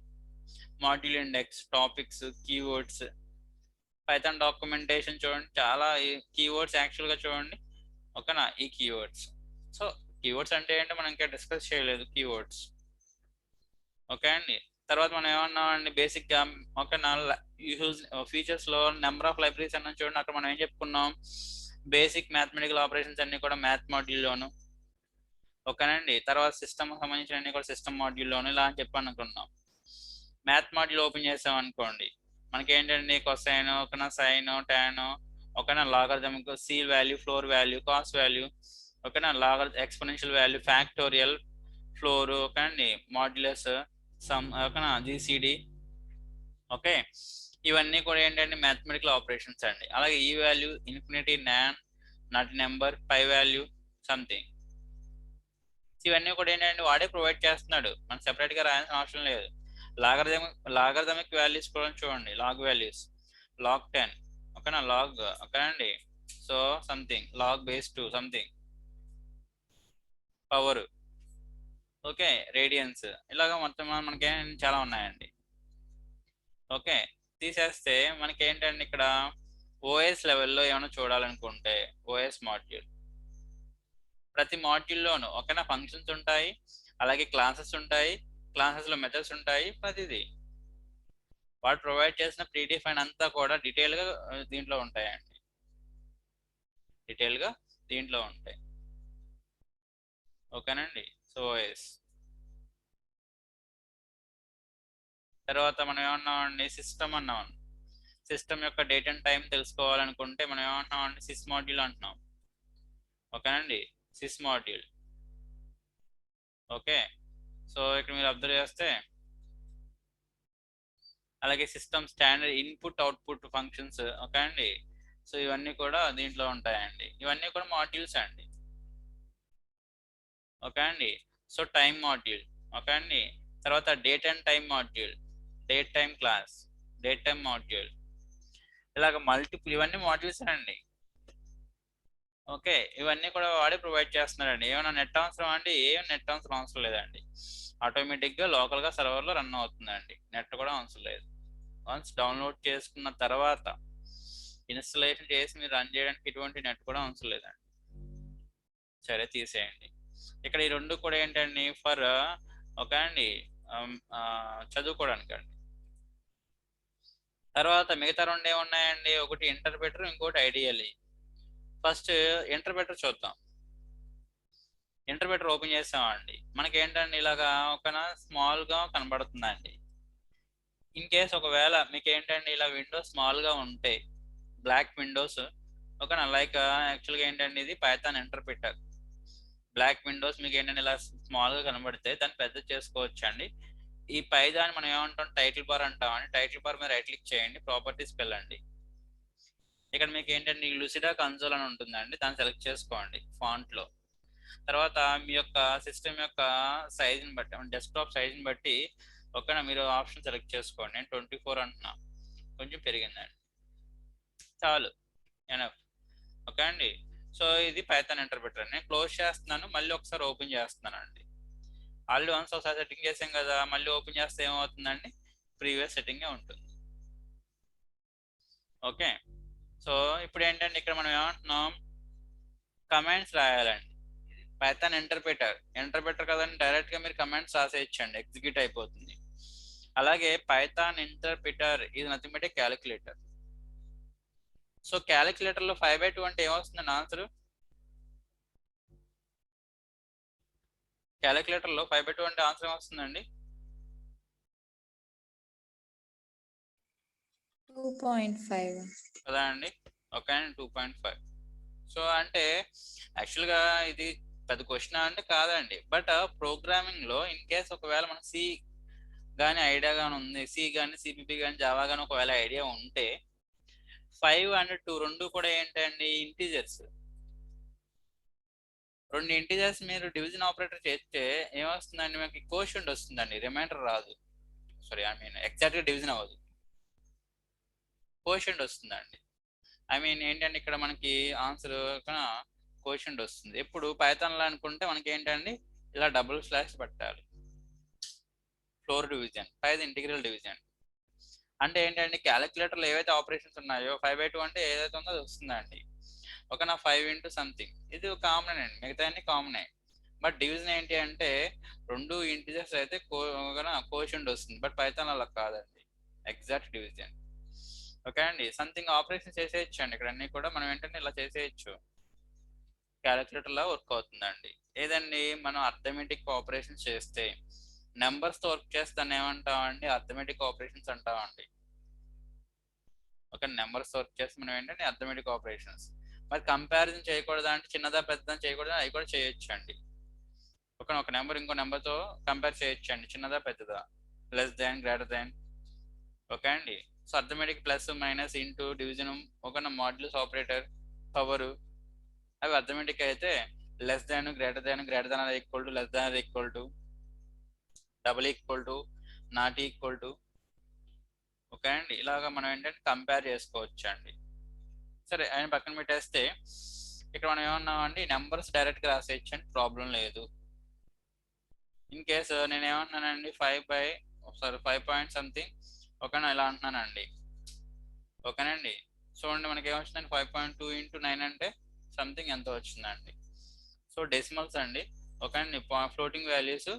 module index, topics, keywords, Python documentation చూడండి. చాలా కీవర్డ్స్ యాక్చువల్గా చూడండి. ఓకేనా, ఈ కీవర్డ్స్. సో కీవర్డ్స్ అంటే ఏంటో మనం ఇంకా డిస్కస్ చేయలేదు, కీవర్డ్స్. ఓకే అండి. తర్వాత మనం ఏమన్నామండి బేసిక్గా, ఓకేనా, యూజ్ ఫీచర్స్ లో నెంబర్ ఆఫ్ లైబ్రరీస్ అన్న చూడండి. అక్కడ మనం ఏం చెప్పుకున్నాం, బేసిక్ మ్యాథమెటికల్ ఆపరేషన్స్ అన్ని కూడా మ్యాథ్ మాడ్యూల్లోను. ఓకేనండి. తర్వాత సిస్టమ్ సంబంధించిన అన్ని కూడా సిస్టమ్ మాడ్యూల్లోను ఇలా అని చెప్పి అనుకున్నాం. మ్యాథ్ మాడ్యూల్ ఓపెన్ చేసాం అనుకోండి, మనకి ఏంటంటే కొసైన్, ఓకేనా, సైన్, టాన్, ఓకేనా, logarithmic, ceil value, floor value, cos value, ఓకేనా, ఎక్స్పోనెన్షియల్ వాల్యూ, ఫ్యాక్టోరియల్, ఫ్లోర్, ఓకేనండి, మాడ్యులస్, సమ్, ఓకేనా, జిసిడి. ఓకే, ఇవన్నీ కూడా ఏంటంటే మ్యాథమెటికల్ ఆపరేషన్స్ అండి. అలాగే ఈ value, infinity, NaN, not number, pi value, something, ఇవన్నీ కూడా ఏంటంటే వాడే ప్రొవైడ్ చేస్తున్నాడు, మనం సెపరేట్ గా రాయాల్సిన అవసరం లేదు. లాగరిథమిక్ వాల్యూస్ కూడా చూడండి, లాగ్ వాల్యూస్, లాగ్ 10, ఓకేనా, లాగ్, ఓకేనండి, so something, log base 2 something, power, okay, radians, ఇలాగ మొత్తం మనకి చాలా ఉన్నాయండి. ఓకే, తీసేస్తే మనకి ఏంటంటే ఇక్కడ ఓఎస్ లెవెల్లో ఏమైనా చూడాలనుకుంటే ఓఎస్ మాడ్యూల్, ప్రతి మాడ్యూల్లోనూ ఓకేనా ఫంక్షన్స్ ఉంటాయి, అలాగే క్లాసెస్ ఉంటాయి, క్లాసెస్ లో మెథడ్స్ ఉంటాయి, ప్రతిదీ వాడు ప్రొవైడ్ చేసిన ప్రీడిఫైన్ అంతా కూడా డీటెయిల్ గా దీంట్లో ఉంటాయండి. డీటెయిల్ గా దీంట్లో ఉంటాయి. ఓకేనండి. సో ఓఎస్ తర్వాత మనం ఏమన్నామండి, సిస్టమ్ అన్నాం. సిస్టమ్ యొక్క డేట్ అండ్ టైం తెలుసుకోవాలనుకుంటే మనం ఏమంటున్నామండి, సిస్ మాడ్యూల్ అంటున్నాం. ఓకేనండి, సిస్ మాడ్యూల్. ఓకే, సో ఇక్కడ మీరు అబ్జర్వ్ చేస్తే అలాగే system standard input output functions, okay అండి, సో ఇవన్నీ కూడా దీంట్లో ఉంటాయండి. ఇవన్నీ కూడా మాడ్యూల్స్ అండి. ఓకే అండి, సో టైం మాడ్యూల్, ఓకే అండి, తర్వాత date and time module, date time class, date time module, ఇలాగ మల్టిపుల్, ఇవన్నీ మాడ్యూల్స్ అండి. ఓకే, ఇవన్నీ కూడా వాడే ప్రొవైడ్ చేస్తున్నారండి. ఏమైనా నెట్ అవసరం అండి, ఏం నెట్ అవసరం లేదండి. ఆటోమేటిక్గా లోకల్గా సర్వర్లో రన్ అవుతుందండి, నెట్ కూడా అవసరం లేదు. వన్స్ డౌన్లోడ్ చేసుకున్న తర్వాత ఇన్స్టలేషన్ చేసి మీరు రన్ చేయడానికి ఎటువంటి నెట్ కూడా అవసరం లేదండి. సరే, తీసేయండి. ఇక్కడ ఈ రెండు కూడా ఏంటండి, ఫర్ ఓకే అండి, చదువుకోవడానికి అండి. తర్వాత మిగతా రెండు ఏమున్నాయండి, ఒకటి ఇంటర్ప్రెటర్, ఇంకోటి ఐడియల్లీ. ఫస్ట్ ఇంటర్ప్రెటర్ చూద్దాం. ఇంటర్ప్రెటర్ ఓపెన్ చేసామండి, మనకి ఏంటండి ఇలాగా ఒక స్మాల్ గా కనబడుతుందండి. ఇన్ కేస్ ఒకవేళ మీకు ఏంటండి ఇలా విండోస్ స్మాల్ గా ఉంటే, బ్లాక్ విండోస్, ఓకేనా, లైక్ యాక్చువల్గా ఏంటండి ఇది పైథాన్ ఇంటర్ప్రెటర్, బ్లాక్ విండోస్ మీకు ఏంటంటే ఇలా స్మాల్ గా కనబడితే దాన్ని పెద్ద చేసుకోవచ్చు అండి. ఈ పై దాన్ని మనం ఏమంటాం, టైటిల్ బార్ అంటామండి. టైటిల్ బార్ మీద రైట్ క్లిక్ చేయండి, ప్రాపర్టీస్కి వెళ్ళండి. ఇక్కడ మీకు ఏంటంటే లుసిడా కన్సోల్ అని ఉంటుందండి, దాన్ని సెలెక్ట్ చేసుకోండి ఫాంట్ లో. తర్వాత మీ యొక్క సిస్టమ్ యొక్క సైజుని బట్టి, డెస్క్టాప్ సైజుని బట్టి ఓకేనా, మీరు ఆప్షన్ సెలెక్ట్ చేసుకోండి. నేను 24 అంటున్నా, కొంచెం పెరిగిందండి, చాలు, ఎనఫ్. ఓకే అండి, సో ఇది పైథాన్ ఇంటర్ప్రెటర్. నేను క్లోజ్ చేస్తున్నాను, మళ్ళీ ఒకసారి ఓపెన్ చేస్తున్నాను అండి. ఆల్రెడీ వన్స్ ఒకసారి సెట్టింగ్ చేసాం కదా, మళ్ళీ ఓపెన్ చేస్తే ఏమవుతుందండి, ప్రీవియస్ సెట్టింగే ఉంటుంది. ఓకే. సో ఇప్పుడు ఏంటంటే ఇక్కడ మనం ఏమంటున్నాం, కమాండ్స్ రాయాలండి. పైథాన్ ఇంటర్ప్రిటర్ కదండి, డైరెక్ట్ గా మీరు కమాండ్స్ రాసేయచ్చండి, ఎగ్జిక్యూట్ అయిపోతుంది. అలాగే పైథాన్ ఇంటర్ప్రిటర్ ఇది nothing but A calculator. So calculator లో 5/2 అంటే ఏమొస్తుందండి ఆన్సర్? క్యాలిక్యులేటర్ లో 5/2 అంటే ఆన్సర్ ఏమొస్తుందండి? 2.5 కదా అండి. ఓకే అండి, 2.5. సో అంటే యాక్చువల్గా ఇది పెద్ద క్వశ్చన్ అంటే కాదండి, బట్ ప్రోగ్రామింగ్ లో ఇన్ కేస్ ఒకవేళ మనకు సి కానీ ఐడియా కానీ ఉంది, సి కానీ సిపిపి కానీ జావా కానీ ఒకవేళ ఐడియా ఉంటే 5 అండ్ 2 రెండు కూడా ఏంటండి, ఇంటీజర్స్. రెండు ఇంటీజర్స్ మీరు డివిజన్ ఆపరేటర్ చేస్తే ఏమొస్తుందండి, మనకి కోషంట్ వస్తుందండి, రిమైండర్ రాదు. సారీ, ఐ మీన్ ఎగ్జాక్ట్ గా డివిజన్ అవ్వదు, కోషంట్ వస్తుందండి. ఐ మీన్ ఏంటంటే ఇక్కడ మనకి ఆన్సర్ కోషంట్ వస్తుంది. ఎప్పుడు పైథాన్ లో అనుకుంటే మనకి ఏంటండి, ఇలా డబుల్ స్లాష్ పెట్టాలి, ఫ్లోర్ డివిజన్, పైది ఇంటిగ్రల్ డివిజన్. అంటే ఏంటంటే క్యాలిక్యులేటర్లో ఏవైతే ఆపరేషన్స్ ఉన్నాయో 5/2 అంటే ఏదైతే ఉందో అది వస్తుందండి. ఒక నా 5 ఇంటూ సంథింగ్, ఇది కామన్ అండి, మిగతా అన్ని కామనే. బట్ డివిజన్ ఏంటి అంటే రెండు ఇంటిజర్స్ అయితే కోషంట్ వస్తుంది, బట్ పైథాన్ అలా కాదండి, ఎగ్జాక్ట్ డివిజన్. ఓకే అండి, సంథింగ్ ఆపరేషన్ చేసేయచ్చు అండి, ఇక్కడ అన్ని కూడా మనం ఏంటంటే ఇలా చేసేయచ్చు, క్యాలిక్యులేటర్ లా వర్క్ అవుతుందండి. ఏదండి, మనం అర్థమెటిక్ ఆపరేషన్స్ చేస్తే నెంబర్స్ తో వర్క్ చేస్తాను ఏమంటామండి, అర్థమెటిక్ ఆపరేషన్స్ అంటామండి. ఒక నెంబర్స్ వర్క్ చేస్తే మనం ఏంటంటే అర్థమెటిక్ ఆపరేషన్స్. మరి కంపారిజన్ చేయకూడదా అంటే, చిన్నదా పెద్దదా చేయకూడదా, అవి కూడా చేయొచ్చు అండి. ఒక నెంబర్ ఇంకో నెంబర్తో కంపేర్ చేయొచ్చు అండి, చిన్నదా పెద్దదా, less than greater than. Okay అండి. So arithmetic plus minus into division, ఒక మాడ్యులస్ ఆపరేటర్, పవర్, అవి అర్థమెటిక్ అయితే లెస్ దాన్ గ్రేటర్ దాన్ అది ఈక్వల్ టు, లెస్ దాన్ అది equal to, double equal to, not equal to. Okay అండి, ఇలాగా మనం ఏంటంటే కంపేర్ చేసుకోవచ్చు అండి. సరే ఆయన పక్కన పెట్టేస్తే ఇక్కడ మనం ఏమన్నామండి, నెంబర్స్ డైరెక్ట్ గా రాసేయచ్చు అండి, ప్రాబ్లం లేదు. ఇన్ కేసు నేను ఏమంటున్నానండి, 5 పాయింట్ సంథింగ్, ఓకేనా, ఇలా అంటున్నానండి. ఓకేనండి. చూడండి మనకి ఏమొచ్చిందండి, 5.2 ఇంటూ 9 అంటే సంథింగ్ ఎంత వచ్చిందండి. సో డెసిమల్స్ అండి. ఓకే అండి, ఫ్లోటింగ్ వాల్యూస్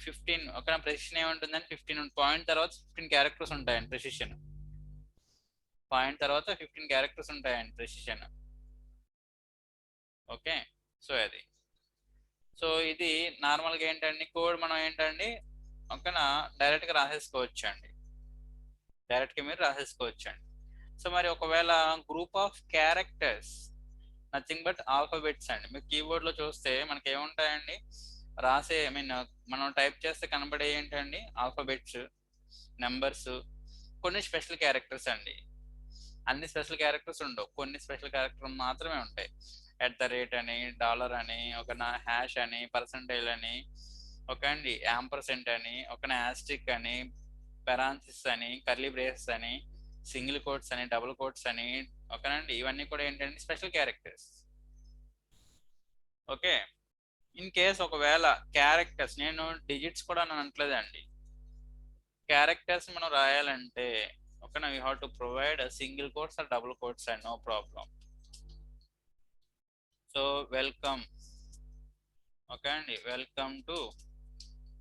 15. ఓకే, ప్రెసిషన్ ఏముంటుందండి, 15 పాయింట్ తర్వాత 15 క్యారెక్టర్స్ ఉంటాయండి ప్రెసిషన్. పాయింట్ తర్వాత 15 క్యారెక్టర్స్ ఉంటాయండి ప్రెసిషన్. ఓకే, సో అది. సో ఇది నార్మల్గా ఏంటండి, కోడ్ మనం ఏంటండి ఓకేనా డైరెక్ట్ గా రాసేసుకోవచ్చు అండి, డైరెక్ట్ గా మీరు రాసేసుకోవచ్చు అండి. సో మరి ఒకవేళ group of characters, nothing but alphabets అండి, మీరు కీబోర్డ్ లో చూస్తే మనకి ఏముంటాయండి, రాసే ఐ మీన్ మనం టైప్ చేస్తే కనబడే ఏంటండి, ఆల్ఫాబెట్స్, నెంబర్స్, కొన్ని స్పెషల్ క్యారెక్టర్స్ అండి. అన్ని స్పెషల్ క్యారెక్టర్స్ ఉండవు, కొన్ని స్పెషల్ క్యారెక్టర్ మాత్రమే ఉంటాయి. @ అని, డాలర్ అని, ఒక హ్యాష్ అని, పర్సంటైల్ అని, ఓకే అండి, యాంపర్సెంట్ అని, ఒక ఆస్ట్రిక్ అని, పెరాన్సిస్ అని, కర్లీ బ్రేసెస్ అని, సింగిల్ కోట్స్ అని, డబుల్ కోట్స్ అని, ఓకేనండి, ఇవన్నీ కూడా ఏంటంటే special characters. Okay. In case ఒకవేళ క్యారెక్టర్స్, నేను డిజిట్స్ కూడా నేను అనట్లేదండి, క్యారెక్టర్స్ మనం రాయాలంటే ఓకేనా, we have to provide single quotes or double quotes and no problem. So welcome, okay అండి, welcome to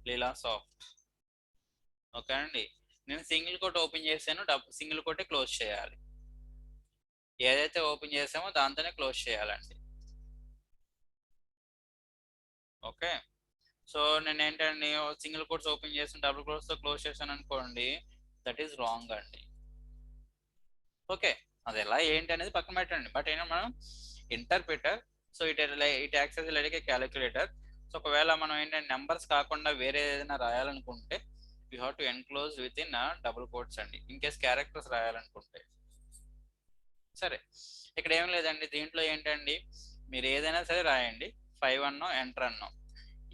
Leela Soft. Okay అండి, నేను సింగిల్ కోట్ ఓపెన్ చేశాను, సింగిల్ కోటే క్లోజ్ చేయాలి, ఏదైతే ఓపెన్ చేసామో దాంతోనే క్లోజ్ చేయాలండి. ఓకే. సో నేను ఏంటండి, సింగిల్ కోట్స్ ఓపెన్ చేసి డబుల్ కోట్స్ తో క్లోజ్ చేశాను అనుకోండి, దట్ ఈస్ రాంగ్ అండి. ఓకే, అది ఎలా ఏంటి అనేది పక్కన పెట్టండి, బట్ ఏంటంటే మనం interpreter, so it acts as like a calculator. So ఒకవేళ మనం ఏంటంటే నెంబర్స్ కాకుండా వేరే ఏదైనా రాయాలనుకుంటే you have to enclose within double quotes అండి, ఇన్ కేస్ క్యారెక్టర్స్ రాయాలనుకుంటే. సరే, ఇక్కడ ఏం లేదండి, దీంట్లో ఏంటండి, మీరు ఏదైనా సరే రాయండి, 5 అన్నో ఎంటర్ అన్నాం,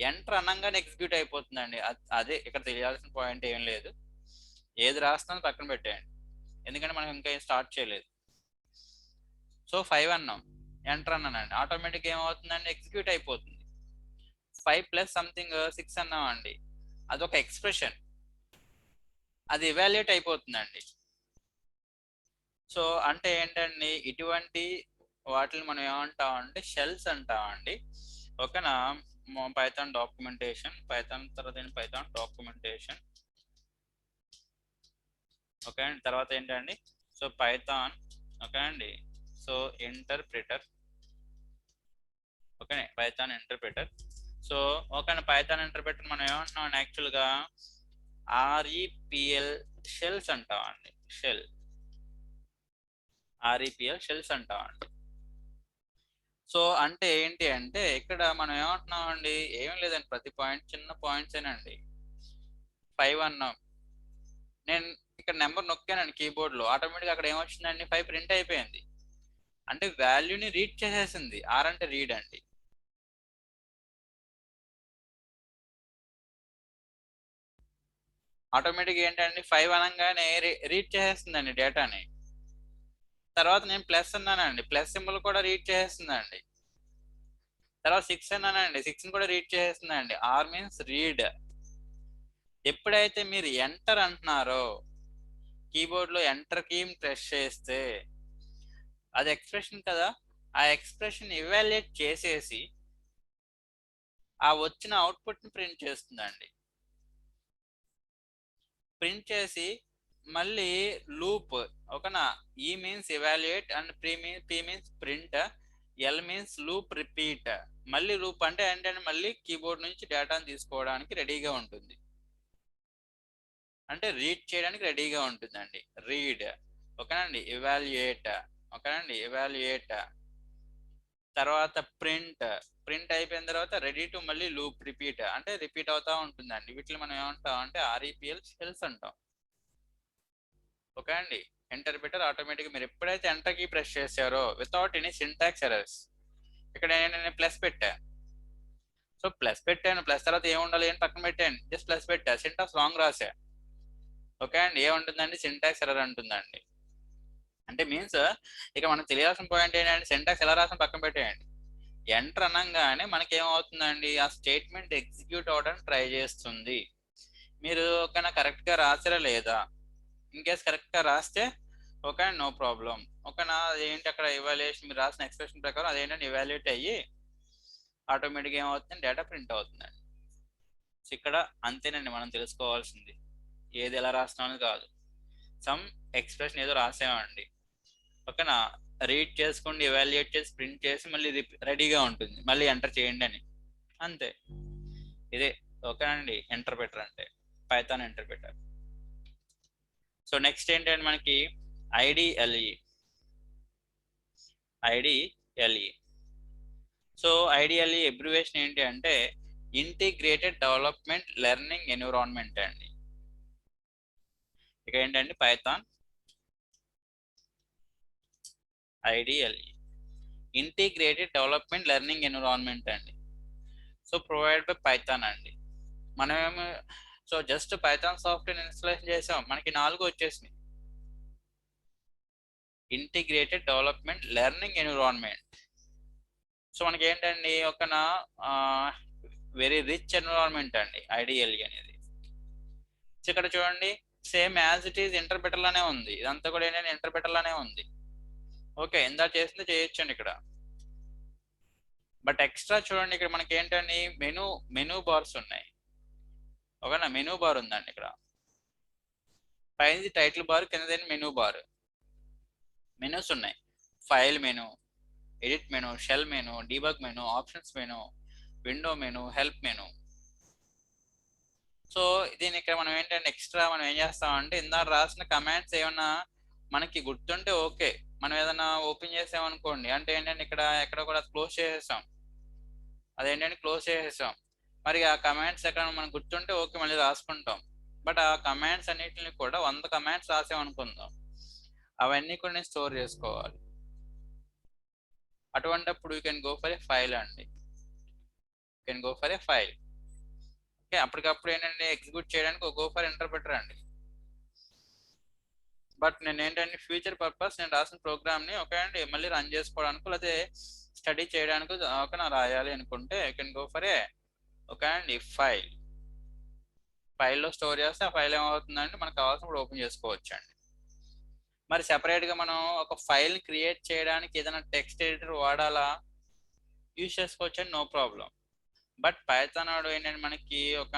ఎంటర్ అనంగానే ఎగ్జిక్యూట్ అయిపోతుందండి. అదే ఇక్కడ తెలియాల్సిన పాయింట్ ఏం లేదు, ఏది రాస్తున్నా పక్కన పెట్టేయండి, ఎందుకంటే మనం ఇంకా ఏం స్టార్ట్ చేయలేదు. సో 5 అన్నాం, ఎంటర్ అన్నానండి, ఆటోమేటిక్ ఏమవుతుందండి, ఎగ్జిక్యూట్ అయిపోతుంది. 5 ప్లస్ సంథింగ్ 6 అన్నాం అండి, అదొక ఎక్స్ప్రెషన్, అది ఇవాల్యుయేట్ అయిపోతుందండి. సో అంటే ఏంటండి, ఇటువంటి వాటిని మనం ఏమంటామంటే షెల్స్ అంటామండి. ఓకేనా. పైథాన్ డాక్యుమెంటేషన్, పైథాన్ తర్వాత పైథాన్ డాక్యుమెంటేషన్. ఓకే అండి. తర్వాత ఏంటండి, సో పైథాన్, ఓకే అండి, so interpreter. Okay, Python interpreter. So okay, Python interpreter మనం ఏమంటున్నాం యాక్చువల్గా ఆర్ఈపిఎల్ షెల్స్ అంటామండి. ఆర్ఈపిఎల్ షెల్స్ అంటామండి. సో అంటే ఏంటి అంటే ఇక్కడ మనం ఏమంటున్నాం అండి, ఏం లేదండి, ప్రతి పాయింట్ చిన్న పాయింట్స్ ఏనండి. 5 అన్నాం, నేను ఇక్కడ నెంబర్ నొక్కానండి కీబోర్డ్ లో, ఆటోమేటిక్ అక్కడ ఏమొచ్చిందండి, 5 ప్రింట్ అయిపోయింది. అంటే వాల్యూని రీడ్ చేసేసింది. ఆర్ అంటే రీడ్ అండి. ఆటోమేటిక్ ఏంటండి 5 అనగానే రీడ్ చేసేస్తుందండి డేటాని. తర్వాత నేను ప్లస్ అన్నానండి, ప్లస్ సింబల్ కూడా రీడ్ చేసేస్తుందండి. తర్వాత 6 అన్నానండి, 6 కూడా రీడ్ చేసేస్తుందండి. Or means read. ఎప్పుడైతే మీరు ఎంటర్ అంటున్నారో, కీబోర్డ్ లో ఎంటర్ కీ ప్రెస్ చేస్తే అది ఎక్స్ప్రెషన్ కదా, ఆ ఎక్స్ప్రెషన్ ఇవాల్యుయేట్ చేసేసి ఆ వచ్చిన అవుట్పుట్ ని ప్రింట్ చేస్తుందండి. ప్రింట్ చేసి మళ్ళీ లూప్, ఓకేనా. ఈ means evaluate and P means print, L means loop repeat. మళ్ళీ లూప్ అంటే ఏంటంటే మళ్ళీ కీబోర్డ్ నుంచి డేటాను తీసుకోవడానికి రెడీగా ఉంటుంది, అంటే రీడ్ చేయడానికి రెడీగా ఉంటుందండి. రీడ్, ఓకేనండి. ఇవాల్యుయేట్, ఓకేనండి, ఇవాల్యుయేట్. తర్వాత ప్రింట్, ప్రింట్ అయిపోయిన తర్వాత రెడీ టు మళ్ళీ లూప్ రిపీట్, అంటే రిపీట్ అవుతా ఉంటుందండి. వీటిని మనం ఏమంటాం అంటే ఆర్ఈపిఎల్ షెల్స్ అంటాం. ఓకే అండి. ఇంటర్ప్రిటర్ ఆటోమేటిక్ మీరు ఎప్పుడైతే ఎంటర్ కీ ప్రెస్ చేశారో వితౌట్ ఎనీ సింటాక్స్ ఎర్రర్స్, ఇక్కడ నేను ప్లస్ పెట్టా, సో ప్లస్ పెట్టాను, ప్లస్ తర్వాత ఏముండాలి అని పక్కన పెట్టాను, జస్ట్ ప్లస్ పెట్టా, సింటాక్స్ రాంగ్ రాసా. ఓకే అండి, ఏముంటుందండి, సింటాక్స్ ఎర్రర్ అంటుందండి. అంటే మీన్స్ ఇక మనకు తెలియాల్సిన పాయింట్ ఏంటంటే సింటాక్స్ ఎలా రాసిన పక్కన పెట్టేయండి. ఎంటర్ అనగానే మనకి ఏమవుతుందండి, ఆ స్టేట్మెంట్ ఎగ్జిక్యూట్ అవ్వడానికి ట్రై చేస్తుంది. మీరు ఓకేనా కరెక్ట్ గా రాసారా లేదా, ఇన్ కేస్ కరెక్ట్ గా రాస్తే ఓకే నో ప్రాబ్లం. ఓకేనా, అదేంటి అక్కడ ఇవాల్యుయేషన్ మీరు రాసిన ఎక్స్ప్రెషన్ ప్రకారం అదేంటంటే ఇవాల్యుయేట్ అయ్యి ఆటోమేటిక్గా ఏమవుతుంది, డేటా ప్రింట్ అవుతుందండి. సో ఇక్కడ అంతేనండి మనం తెలుసుకోవాల్సింది, ఏది ఎలా రాస్తున్నామని కాదు. సమ్ ఎక్స్ప్రెషన్ ఏదో రాసామండి, ఓకేనా, రీడ్ చేసుకోండి, ఇవాల్యుయేట్ చేసి ప్రింట్ చేసి మళ్ళీ రెడీగా ఉంటుంది, మళ్ళీ ఎంటర్ చేయండి అని, అంతే. ఇదే ఓకేనండి ఇంటర్ప్రిటర్ అంటే, పైథాన్ ఇంటర్ప్రిటర్. సో నెక్స్ట్ ఏంటంటే మనకి IDLE. IDLE, so IDLE abbreviation ఏంటి అంటే ఇంటిగ్రేటెడ్ డెవలప్మెంట్ లెర్నింగ్ ఎన్విరాన్మెంట్ అండి. ఇక ఏంటంటే Python IDLE integrated development learning environment అండి. సో ప్రొవైడ్ బై పైథాన్ అండి. మనమేమో so just Python software installation చేసాం, మనకి 4 వచ్చేసినాయి. Integrated development learning environment, so మనకి ఏంటండి ఒక వెరీ రిచ్ ఎన్విరాన్మెంట్ అండి ఐడిఎల్ఈ అనేది. సో ఇక్కడ చూడండి same as it is interpreter లానే ఉంది, ఇదంతా కూడా ఏంటంటే ఇంటర్ప్రిటర్ లానే ఉంది. ఓకే, ఇందా చేసింది చేయొచ్చండి ఇక్కడ. బట్ ఎక్స్ట్రా చూడండి ఇక్కడ మనకి ఏంటండి మెనూ బార్స్ ఉన్నాయి. ఓకేనా, మెనూ బార్ ఉందండి ఇక్కడ. పైన టైటిల్ బార్, కింద మెనూ బార్, మెనూస్ ఉన్నాయి. File menu, edit menu, shell menu, debug menu, options menu, window menu, help menu. So దీని ఇక్కడ మనం ఏంటంటే ఎక్స్ట్రా మనం ఏం చేస్తామంటే ఇందాక రాసిన కమాండ్స్ ఏమన్నా మనకి గుర్తుంటే ఓకే, మనం ఏదైనా ఓపెన్ చేసామనుకోండి అంటే ఏంటంటే ఇక్కడ ఎక్కడ కూడా క్లోజ్ చేసేసాం, అదేంటంటే క్లోజ్ చేసేసాం. మరి ఆ కమాండ్స్ ఎక్కడ మనకు గుర్తుంటే ఓకే మళ్ళీ రాసుకుంటాం. బట్ ఆ కమాండ్స్ అన్నిటిని కూడా 100 కమాండ్స్ రాసామనుకుందాం, అవన్నీ కూడా నేను స్టోర్ చేసుకోవాలి. అటువంటిప్పుడు you can go for a file అండి, you can go for a file. Okay, అప్పటికప్పుడు ఏంటంటే ఎగ్జిక్యూట్ చేయడానికి గో ఫర్ ఇంటర్ప్రిటర్ అండి. బట్ నేను ఏంటంటే ఫ్యూచర్ పర్పస్ నేను రాసిన ప్రోగ్రామ్ని ఓకే అండి మళ్ళీ రన్ చేసుకోవడానికి లేకపోతే స్టడీ చేయడానికి ఓకే నా రాయాలి అనుకుంటే you can go for A okay అండి ఫైల్. ఫైల్లో స్టోర్ చేస్తే ఆ ఫైల్ ఏమవుతుందంటే మనకు కావాల్సినప్పుడు ఓపెన్ చేసుకోవచ్చు అండి. మరి సెపరేట్ గా మనం ఒక ఫైల్ క్రియేట్ చేయడానికి ఏదైనా టెక్స్ట్ ఎడిటర్ వాడాలా, యూజ్ చేసుకోవచ్చు అండి, నో ప్రాబ్లం. బట్ పైథాన్ వాడు ఏంటంటే మనకి ఒక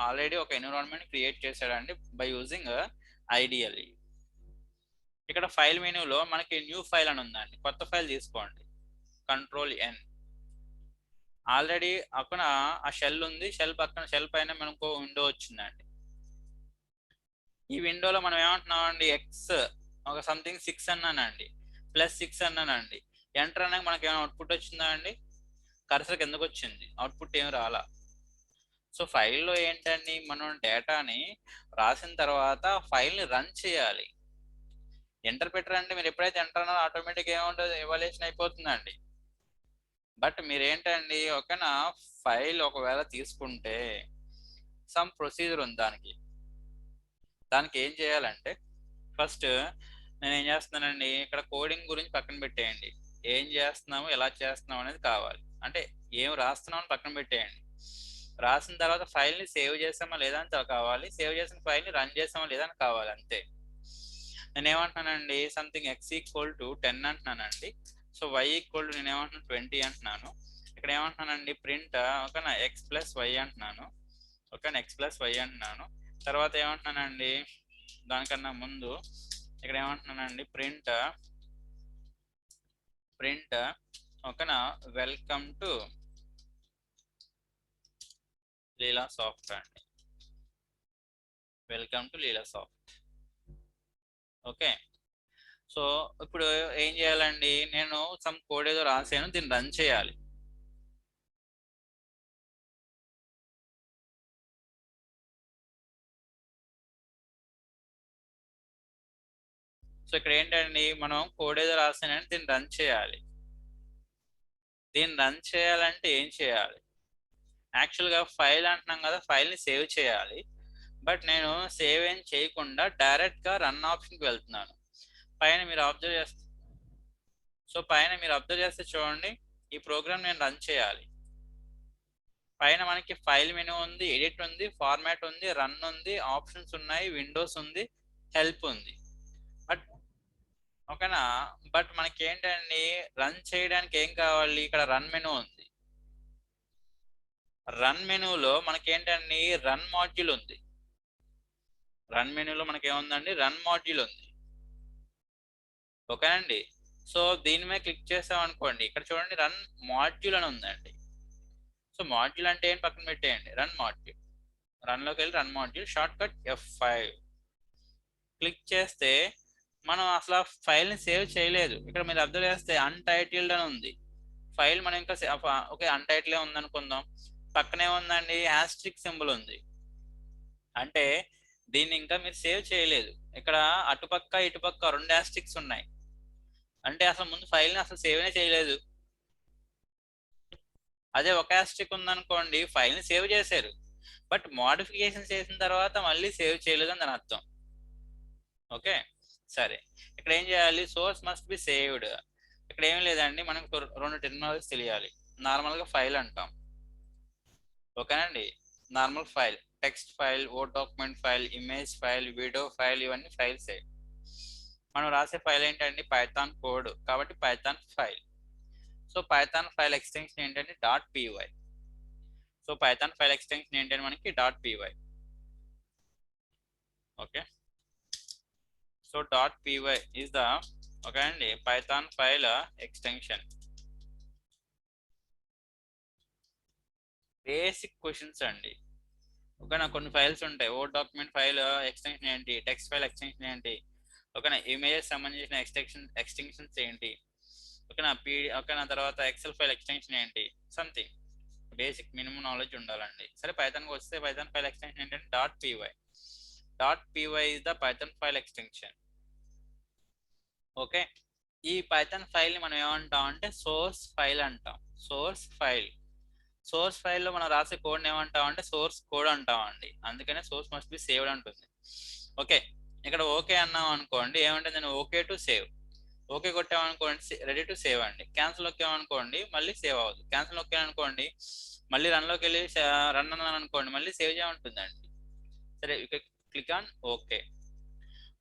ఆల్రెడీ ఒక ఎన్విరాన్మెంట్ క్రియేట్ చేశాడండి బై యూజింగ్ ఐడియల్లీ. ఇక్కడ ఫైల్ మెనూలో మనకి న్యూ ఫైల్ అని ఉందండి, కొత్త ఫైల్ తీసుకోండి, కంట్రోల్ ఎన్. ఆల్రెడీ అక్కడ ఆ షెల్ ఉంది, షెల్ పక్కన షెల్ పైన మనకు విండో వచ్చిందండి. ఈ విండోలో మనం ఏమంటున్నాం అండి, ఎక్స్ ఒక సంథింగ్ 6 అన్నానండి, +6 అన్నానండి. ఎంటర్ అనగా మనకి ఏమైనా అవుట్పుట్ వచ్చిందా అండి? కర్సర్ కిందకు వచ్చింది, అవుట్పుట్ ఏమి రాలా. సో ఫైల్లో ఏంటండి, మనం డేటాని రాసిన తర్వాత ఫైల్ని రన్ చేయాలి. ఎంటర్ పెట్టారంటే మీరు ఎప్పుడైతే ఎంటర్ అన్నారో ఆటోమేటిక్ ఏముంటుంది, ఎవాల్యుయేషన్ అయిపోతుందండి. బట్ మీరేంటండి ఓకేనా, ఫైల్ ఒకవేళ తీసుకుంటే సమ్ ప్రొసీజర్ ఉంది దానికి ఏం చేయాలంటే, ఫస్ట్ నేను ఏం చేస్తున్నానండి, ఇక్కడ కోడింగ్ గురించి పక్కన పెట్టేయండి. ఏం చేస్తున్నాము, ఎలా చేస్తున్నాము అనేది కావాలి. అంటే ఏం రాస్తున్నామని పక్కన పెట్టేయండి. రాసిన తర్వాత ఫైల్ని సేవ్ చేసామా లేదా అని కావాలి, సేవ్ చేసిన ఫైల్ని రన్ చేసామా లేదా అని కావాలి, అంతే. నేను ఏమంటున్నానండి, సంథింగ్ x=10 అంటున్నానండి. సో y నేను ఏమంటున్నాను 20 అంటున్నాను. ఇక్కడ ఏమంటున్నానండి, ప్రింట్ ఓకేనా x+y అంటున్నాను. ఓకేనా x+y అంటున్నాను. తర్వాత ఏమంటున్నానండి, దానికన్నా ముందు ఇక్కడ ఏమంటున్నానండి, ప్రింట్ ఓకేనా వెల్కమ్ టు లీలా సాఫ్ట్ అండి, welcome to Leela Soft. Okay, so ఇప్పుడు ఏం చేయాలండి, నేను సమ్ కోడ్ ఏదో రాసాను, దీన్ని రన్ చేయాలి. సో ఇక్కడ ఏంటండి, మనం కోడ్ ఏదో రాసానని దీన్ని రన్ చేయాలి. దీన్ని రన్ చేయాలంటే ఏం చేయాలి, యాక్చువల్గా ఫైల్ అంటున్నాం కదా, ఫైల్ని సేవ్ చేయాలి. బట్ నేను సేవ్ ఏం చేయకుండా డైరెక్ట్గా రన్ ఆప్షన్కి వెళ్తున్నాను. పైన మీరు అబ్జర్వ్ చేస్తే చూడండి, ఈ ప్రోగ్రామ్ నేను రన్ చేయాలి. పైన మనకి ఫైల్ మెనూ ఉంది, ఎడిట్ ఉంది, ఫార్మాట్ ఉంది, రన్ ఉంది, ఆప్షన్స్ ఉన్నాయి, విండోస్ ఉంది, హెల్ప్ ఉంది. బట్ ఓకేనా, బట్ మనకి ఏంటండి, రన్ చేయడానికి ఏం కావాలి, ఇక్కడ రన్ మెనూ ఉంది. రన్ మెనూలో మనకి ఏంటండి, రన్ మాడ్యూల్ ఉంది. రన్ మెనూలో మనకి ఏముందండి, రన్ మాడ్యూల్ ఉంది. ఓకేనండి, సో దీని మీద క్లిక్ చేసాం అనుకోండి, ఇక్కడ చూడండి రన్ మాడ్యూల్ అని ఉందండి. సో మాడ్యూల్ అంటే ఏం పక్కన పెట్టేయండి, రన్ మాడ్యూల్. రన్లోకి వెళ్ళి run module, shortcut F5 click చేస్తే మనం అసలు ఆ ఫైల్ని సేవ్ చేయలేదు. ఇక్కడ మీరు అబ్జర్వ్ చేస్తే అన్టైటిల్డ్ అని ఉంది. ఫైల్ మనం ఇంకా ఓకే అన్టైటిల్ ఉంది అనుకుందాం, పక్కనే ఉందండి యాస్ట్రిక్ సింబల్ ఉంది, అంటే దీన్ని ఇంకా మీరు సేవ్ చేయలేదు. ఇక్కడ అటుపక్క ఇటుపక్క 2 యాస్ట్రిక్స్ ఉన్నాయి, అంటే అసలు ముందు ఫైల్ని అసలు సేవ్నే చేయలేదు. అదే ఒక యాస్ట్రిక్ ఉందనుకోండి, ఫైల్ని సేవ్ చేశారు, బట్ మోడిఫికేషన్ చేసిన తర్వాత మళ్ళీ సేవ్ చేయలేదు అని దాని అర్థం. ఓకే సరే, ఇక్కడ ఏం చేయాలి, సోర్స్ మస్ట్ బి సేవ్డ్. ఇక్కడ ఏం లేదండి, మనకు 2 టెర్మినాలజీస్ తెలియాలి. నార్మల్గా ఫైల్ అంటాం, ఓకేనండి, normal file, text file, word document file, image file, video file, ఇవన్నీ ఫైల్సే. మనం రాసే ఫైల్ ఏంటండి, పైథాన్ కోడ్, కాబట్టి Python file. So Python file extension ఏంటంటే .py. So Python file extension ఏంటంటే మనకి .py. Okay, so .py is the okay అండి Python file extension. Basic questions అండి, ఓకేనా. కొన్ని ఫైల్స్ ఉంటాయి, వర్డ్ డాక్యుమెంట్ ఫైల్ ఎక్స్టెన్షన్ ఏంటి, టెక్స్ట్ ఫైల్ ఎక్స్టెన్షన్ ఏంటి, ఓకేనా, ఇమేజెస్ సంబంధించిన ఎక్స్టెన్షన్స్ ఏంటి, ఓకేనా, ఓకేనా, తర్వాత ఎక్సెల్ ఫైల్ ఎక్స్టెన్షన్ ఏంటి, సంథింగ్ బేసిక్ మినిమం నాలెడ్జ్ ఉండాలండి. సరే పైథాన్కి వస్తే పైథాన్ ఫైల్ ఎక్స్టెన్షన్ ఏంటంటే .py. .py is the Python file extension. Okay, ఈ పైథాన్ ఫైల్ని మనం ఏమంటాం అంటే సోర్స్ ఫైల్ అంటాం. సోర్స్ ఫైల్లో మనం రాసే కోడ్ని ఏమంటాం అంటే సోర్స్ కోడ్ అంటాం అండి, అందుకనే సోర్స్ మస్ట్ బి సేవ్డ్ అంటుంది. ఓకే, ఇక్కడ ఓకే అన్నాం అనుకోండి, ఏమంటే నేను ఓకే టు సేవ్, ఓకే కొట్టామనుకోండి రెడీ టు సేవ్ అండి. క్యాన్సిల్ నొక్కామనుకోండి మళ్ళీ సేవ్ అవ్వదు, క్యాన్సిల్ నొక్కామనుకోండి మళ్ళీ రన్లోకి వెళ్ళి రన్ అన్నాను అనుకోండి మళ్ళీ సేవ్ చేయమంటుందండి. సరే క్లిక్ ఆన్ ఓకే.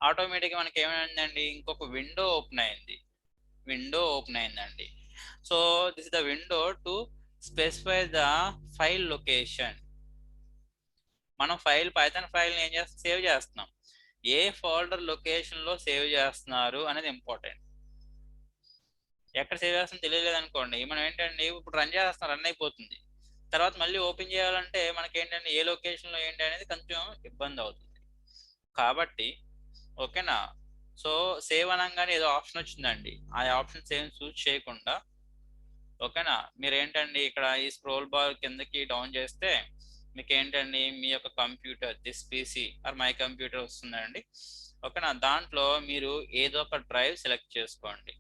ఆటోమేటిక్గా మనకి ఏమైందండి, ఇంకొక విండో ఓపెన్ అయిందండి. So this is the window to specify the file location. మనం పైథాన్ ఫైల్ ఏం చేస్తాం, సేవ్ చేస్తున్నాం. ఏ ఫోల్డర్ లొకేషన్ లో సేవ్ చేస్తున్నారు అనేది ఇంపార్టెంట్. ఎక్కడ సేవ్ చేస్తాం తెలియలేదు అనుకోండి, మనం ఏంటండి ఇప్పుడు రన్ అయిపోతుంది, తర్వాత మళ్ళీ ఓపెన్ చేయాలంటే మనకి ఏంటంటే ఏ లొకేషన్ లో ఏంటి అనేది కొంచెం ఇబ్బంది అవుతుంది. కాబట్టి ఓకేనా, సో సేవ్ అనగానే ఏదో ఆప్షన్ వచ్చిందండి, ఆ ఆప్షన్ సేవ్ చూస్ చేయకుండా ఓకేనా, మీరు ఏంటండి ఇక్కడ ఈ స్క్రోల్ బార్ కిందకి డౌన్ చేస్తే మీకు ఏంటండి మీ యొక్క computer, this PC are my computer వస్తుందండి. ఓకేనా, దాంట్లో మీరు ఏదో ఒక డ్రైవ్ సెలెక్ట్ చేసుకోండి.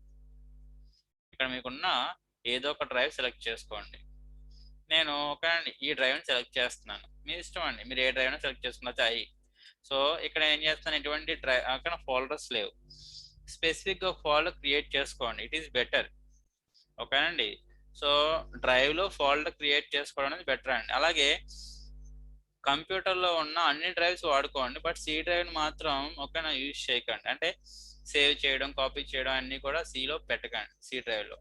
ఇక్కడ మీకున్న ఏదో ఒక డ్రైవ్ సెలెక్ట్ చేసుకోండి. నేను ఓకేనండి ఈ డ్రైవ్ని సెలెక్ట్ చేస్తున్నాను, మీ ఇష్టం అండి, మీరు ఏ డ్రైవ్ని సెలెక్ట్ చేసుకున్నా చాయి. సో ఇక్కడ ఏం చేస్తాను, ఎటువంటి డ్రైవ్ అక్కడ ఫోల్డర్స్ లేవు, స్పెసిఫిక్గా ఫోల్డర్ క్రియేట్ చేసుకోండి, ఇట్ ఈస్ బెటర్. ఓకేనండి, సో డ్రైవ్లో ఫోల్డర్ క్రియేట్ చేసుకోవడం అనేది బెటర్ అండి. అలాగే కంప్యూటర్లో ఉన్న అన్ని డ్రైవ్స్ వాడుకోండి, బట్ సి డ్రైవ్ని మాత్రం ఓకేనా యూజ్ చేయకండి. అంటే సేవ్ చేయడం, కాపీ చేయడం అన్నీ కూడా సిలో పెట్టకండి. సి డ్రైవ్లో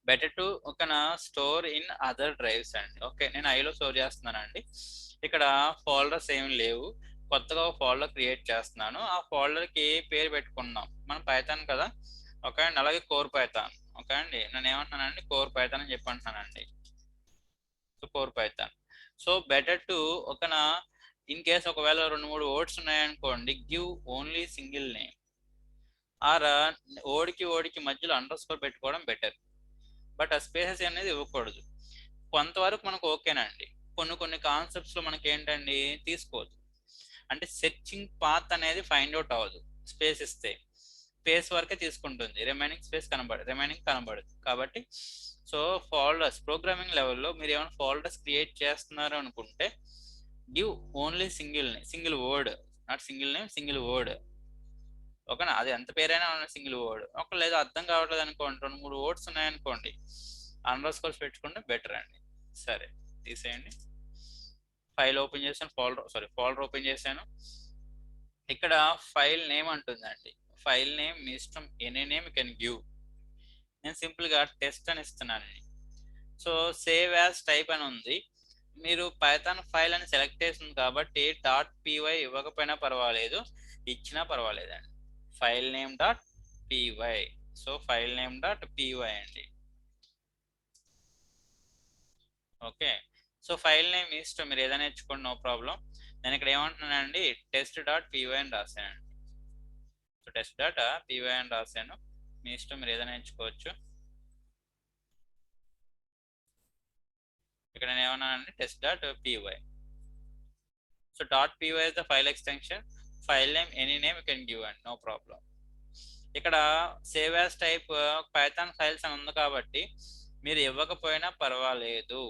బెటర్ టు ఓకేనా స్టోర్ ఇన్ అదర్ డ్రైవ్స్ అండి. ఓకే, నేను ఐలో స్టోర్ చేస్తున్నానండి. ఇక్కడ ఫోల్డర్స్ ఏమి లేవు, కొత్తగా ఒక ఫోల్డర్ క్రియేట్ చేస్తున్నాను. ఆ ఫోల్డర్కి పేరు పెట్టుకున్నాం, మనం పైథాన్ కదా. ఓకే అండి, అలాగే కోర్ పైథాన్. ఓకే అండి, నేను ఏమంటున్నానండి కోర్ పైథాన్ అని చెప్పి అంటున్నానండి. So core Python. So better to ఓకేనా, ఇన్ కేస్ ఒకవేళ 2-3 వర్డ్స్ ఉన్నాయనుకోండి, give only single name or ఓడికి మధ్యలో అండర్ స్కోర్ పెట్టుకోవడం బెటర్. బట్ ఆ స్పేసెస్ అనేది ఇవ్వకూడదు. కొంతవరకు మనకు ఓకేనండి, కొన్ని కాన్సెప్ట్స్లో మనకి ఏంటండి తీసుకోవద్దు. అంటే సెర్చింగ్ పాత్ అనేది ఫైండ్ అవుట్ అవ్వదు, స్పేస్ ఇస్తే స్పేస్ వరకే తీసుకుంటుంది, రిమైనింగ్ కనబడదు. కాబట్టి సో ఫోల్డర్స్ ప్రోగ్రామింగ్ లెవెల్లో మీరు ఏమైనా ఫోల్డర్స్ క్రియేట్ చేస్తున్నారు అనుకుంటే give only single word, not single name, single word. ఓకేనా, అది ఎంత పేరైనా సింగిల్ వర్డ్. ఒక లేదు అర్థం కావట్లేదు అనుకోండి, 2-3 వర్డ్స్ ఉన్నాయనుకోండి, అండర్ స్కోర్స్ పెట్టుకుంటే బెటర్ అండి. సరే తీసేయండి. ఫైల్ ఓపెన్ చేశాను, ఫోల్డర్ ఓపెన్ చేశాను. ఇక్కడ ఫైల్ నేమ్ అంటుందండి, ఫైల్ నేమ్ మీ ఇష్టం, any name you can give. నేను సింపుల్గా టెస్ట్ అని ఇస్తున్నానండి. సో సేవ్ యాజ్ టైప్ అని ఉంది, మీరు పైథాన్ ఫైల్ అని సెలెక్ట్ చేసింది కాబట్టి .py ఇవ్వకపోయినా పర్వాలేదు, ఇచ్చినా పర్వాలేదండి. File name .py. So file name .py అండి. ఓకే, సో ఫైల్ నేమ్ ఇష్టం, మీరు ఏదైనా ఇచ్చుకోండి, నో ప్రాబ్లం. నేను ఇక్కడ ఏమంటున్నానండి test.py అని రాశానండి. సో test.py అని రాశాను, మీ ఇష్టం, మీరు ఏదైనా ఎంచుకోవచ్చు. ఇక్కడ నేను ఏమన్నానండి test.py. So .py is the file extension, file name any name you can give and no problem. ఇక్కడ save as type Python files అని ఉంది కాబట్టి మీరు ఇవ్వకపోయినా పర్వాలేదు,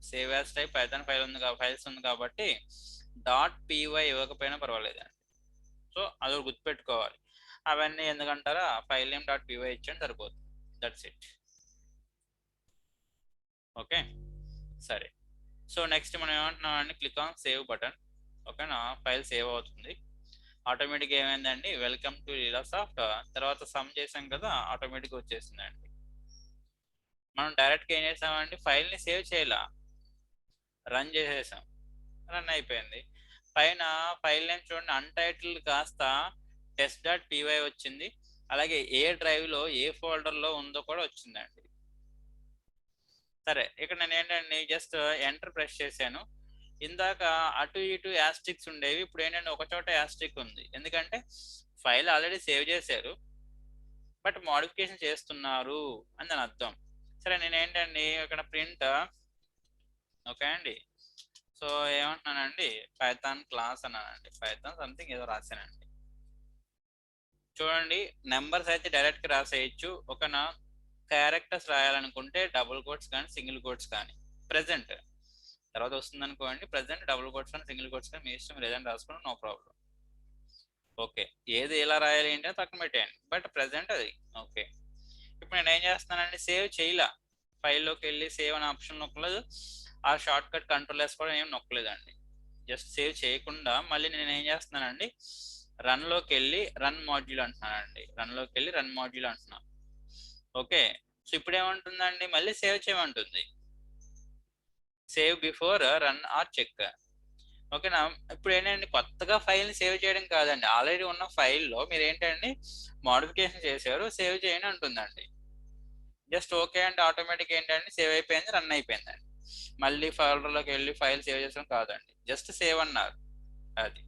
save as type Python files ఉంది కాబట్టి .py ఇవ్వకపోయినా పర్వాలేదండి. సో అది గుర్తుపెట్టుకోవాలి. అవన్నీ ఎందుకంటారా, ఫైల్ నేమ్ .py ఇచ్చండి సరిపోతుంది, దట్స్ ఇట్. ఓకే సరే, సో నెక్స్ట్ మనం ఏమంటున్నాం అండి, క్లిక్ ఆన్ సేవ్ బటన్. ఓకేనా, ఫైల్ సేవ్ అవుతుంది. ఆటోమేటిక్గా ఏమైందండి, వెల్కమ్ టు లీలాసాఫ్ట్, తర్వాత సమ్ చేసాం కదా, ఆటోమేటిక్గా వచ్చేసిందండి. మనం డైరెక్ట్గా ఏం చేసామండి, ఫైల్ని సేవ్ చేయాల, రన్ చేసేసాం, రన్ అయిపోయింది. పైన ఫైల్ నేమ్ చూడండి, అన్టైటిల్డ్ కాస్త test.py వచ్చింది. అలాగే ఏ డ్రైవ్లో ఏ ఫోల్డర్లో ఉందో కూడా వచ్చిందండి. సరే, ఇక్కడ నేను ఏంటండి జస్ట్ ఎంటర్ ప్రెస్ చేశాను. ఇందాక అటు ఇటు యాస్ట్రిక్స్ ఉండేవి, ఇప్పుడు ఏంటంటే ఒక చోట యాస్ట్రిక్ ఉంది, ఎందుకంటే ఫైల్ ఆల్రెడీ సేవ్ చేశారు బట్ మోడిఫికేషన్ చేస్తున్నారు అని దాని అర్థం. సరే, నేను ఏంటండి ఇక్కడ ప్రింట్, ఓకే అండి, సో ఏమంటున్నానండి పైథాన్ క్లాస్ అన్నానండి, పైథాన్ సంథింగ్ ఏదో రాశానండి. చూడండి, నెంబర్స్ అయితే డైరెక్ట్గా రాసేయచ్చు, ఒకనా క్యారెక్టర్స్ రాయాలనుకుంటే డబుల్ కోట్స్ కానీ సింగిల్ కోట్స్ కానీ, ప్రెసెంట్ తర్వాత వస్తుంది అనుకోండి, ప్రెసెంట్ డబుల్ కోట్స్ కానీ సింగిల్ కోట్స్ కానీ మీ ఇష్టం, మీరు ఏదైనా రాసుకోండి, నో ప్రాబ్లం. ఓకే, ఏది ఎలా రాయాలి ఏంటి అని పక్కన పెట్టేయండి, బట్ ప్రెసెంట్ అది ఓకే. ఇప్పుడు నేను ఏం చేస్తున్నానండి, సేవ్ చేయలా, ఫైల్లోకి వెళ్ళి సేవ్ అనే ఆప్షన్ నొక్కలేదు, ఆ షార్ట్ కట్ కంట్రోల్ S కూడా ఏం నొక్కలేదండి. జస్ట్ సేవ్ చేయకుండా మళ్ళీ నేను ఏం చేస్తున్నానండి, రన్ లోకి వెళ్ళి రన్ మాడ్యూల్ అంటున్నానండి. రన్ లోకి వెళ్ళి రన్ మాడ్యూల్ అంటున్నాను. ఓకే, సో ఇప్పుడు ఏమంటుందండి, మళ్ళీ సేవ్ చేయమంటుంది. Save before run or check. ఓకేనా. ఇప్పుడు ఏంటంటే కొత్తగా ఫైల్ని సేవ్ చేయడం కాదండి, ఆల్రెడీ ఉన్న ఫైల్లో మీరు ఏంటండి మోడిఫికేషన్ చేశారు, సేవ్ చేయండి అంటుందండి. జస్ట్ ఓకే అంటే ఆటోమేటిక్ ఏంటంటే సేవ్ అయిపోయింది, రన్ అయిపోయిందండి. మళ్ళీ ఫోల్డర్లోకి వెళ్ళి ఫైల్ సేవ్ చేయడం కాదండి, జస్ట్ సేవ్ అన్నారు. అది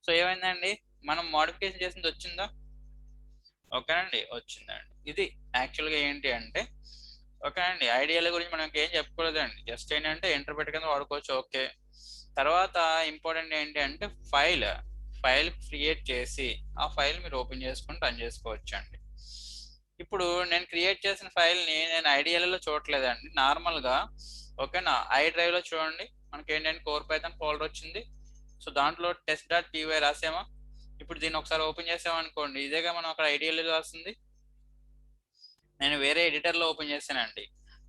సో ఏమైందండి, మనం మోడిఫికేషన్ చేసింది వచ్చిందా? ఓకేనండి, వచ్చిందండి. ఇది యాక్చువల్గా ఏంటి అంటే, ఓకేనండి, ఐడియల్ గురించి మనం ఏం చెప్పుకోలేదండి, జస్ట్ ఏంటంటే ఇంటర్ప్రెట్ కింద వాడుకోవచ్చు. ఓకే, తర్వాత ఇంపార్టెంట్ ఏంటి అంటే ఫైల్ క్రియేట్ చేసి ఆ ఫైల్ మీరు ఓపెన్ చేసుకుని రన్ చేసుకోవచ్చు అండి. ఇప్పుడు నేను క్రియేట్ చేసిన ఫైల్ని నేను ఐడియల్లో చూడట్లేదండి, నార్మల్గా ఓకేనా ఐ డ్రైవ్లో చూడండి. మనకి ఏంటంటే కోర్ పైథాన్ ఫోల్డర్ వచ్చింది. సో దాంట్లో test.py రాసామా. ఇప్పుడు దీన్ని ఒకసారి ఓపెన్ చేసామనుకోండి, ఇదేగా మనం అక్కడ ఐడియల్ రాస్తుంది. నేను వేరే ఎడిటర్లో ఓపెన్ చేశానండి,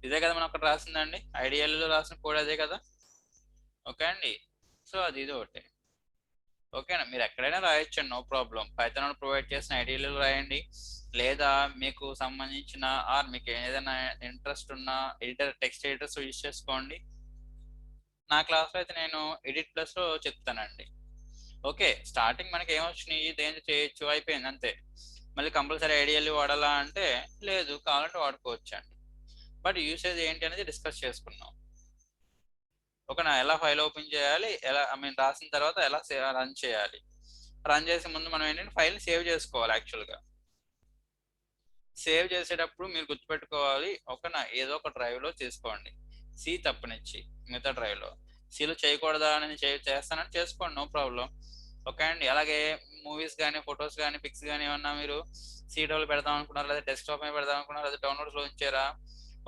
ఇదే కదా మనం అక్కడ రాసిందండి, ఐడియల్లో రాసిన కోడ్ అదే కదా. ఓకే అండి, సో అది ఇది ఒకటి. ఓకేనా, మీరు ఎక్కడైనా రాయొచ్చండి, నో ప్రాబ్లం. పైథాన్ ప్రొవైడ్ చేసిన ఐడియల్ రాయండి, లేదా మీకు సంబంధించిన ఆర్ మీకు ఏదైనా ఇంట్రెస్ట్ ఉన్న ఎడిటర్ టెక్స్ట్ ఎడిటర్స్ యూజ్ చేసుకోండి. నా క్లాస్లో అయితే నేను ఎడిట్ ప్లస్లో చెప్తానండి. ఓకే, స్టార్టింగ్ మనకి ఏమొచ్చినాయి, దేని చేయొచ్చు, అయిపోయింది అంతే. మళ్ళీ కంపల్సరీ ఐడియల్ వాడాలా అంటే లేదు, కావాలంటే వాడుకోవచ్చు అండి. బట్ యూసేజ్ ఏంటి అనేది డిస్కస్ చేసుకున్నాం. ఓకేనా, ఎలా ఫైల్ ఓపెన్ చేయాలి, ఎలా ఐ మీన్ రాసిన తర్వాత ఎలా రన్ చేయాలి. రన్ చేసే ముందు మనం ఏంటంటే ఫైల్ సేవ్ చేసుకోవాలి. యాక్చువల్గా సేవ్ చేసేటప్పుడు మీరు గుర్తుపెట్టుకోవాలి, ఓకేనా, ఏదో ఒక డ్రైవ్లో చేసుకోండి. సి తప్పనిచ్చి మిగతా డ్రైవ్లో, సిలో చేయకూడదా అని చేస్తానని చేసుకోండి, నో ప్రాబ్లం. ఓకే అండి, అలాగే మూవీస్ కానీ ఫొటోస్ కానీ పిక్స్ కానీ ఏమన్నా మీరు సి డ్రైవ్లో పెడదాం అనుకున్నారు, లేదా డెస్క్టాప్ మీద పెడదాం అనుకున్నారు, లేదా డౌన్లోడ్స్లో ఉంచారా,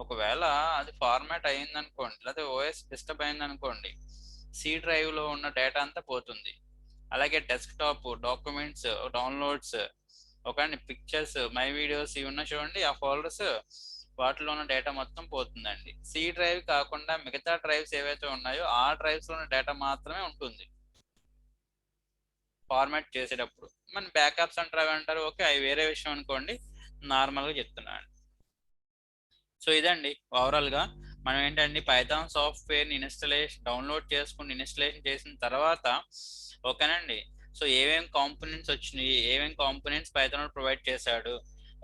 ఒకవేళ అది ఫార్మాట్ అయింది అనుకోండి, లేదా ఓఎస్ డిస్టర్బ్ అయింది అనుకోండి, సి డ్రైవ్లో ఉన్న డేటా అంతా పోతుంది. అలాగే డెస్క్టాప్ డాక్యుమెంట్స్ డౌన్లోడ్స్, ఒక పిక్చర్స్ మై వీడియోస్ ఇవి ఉన్న చూడండి, ఆ ఫోల్డర్స్ వాటిలో ఉన్న డేటా మొత్తం పోతుందండి. సి డ్రైవ్ కాకుండా మిగతా డ్రైవ్స్ ఏవైతే ఉన్నాయో ఆ డ్రైవ్స్ లో ఉన్న డేటా మాత్రమే ఉంటుంది ఫార్మాట్ చేసేటప్పుడు. మన బ్యాకప్స్ అంటారు, అవి అంటారు, ఓకే అవి వేరే విషయం అనుకోండి, నార్మల్గా చెప్తున్నాను. సో ఇదండి ఓవరాల్ గా మనం ఏంటండి పైథాన్ సాఫ్ట్వేర్ ని డౌన్లోడ్ చేసుకుని ఇన్స్టలేషన్ చేసిన తర్వాత, ఓకేనండి, సో ఏమేమి కాంపోనెంట్స్ వచ్చినాయి, ఏమేమి కాంపోనెంట్స్ పైథాన్ ప్రొవైడ్ చేశాడు,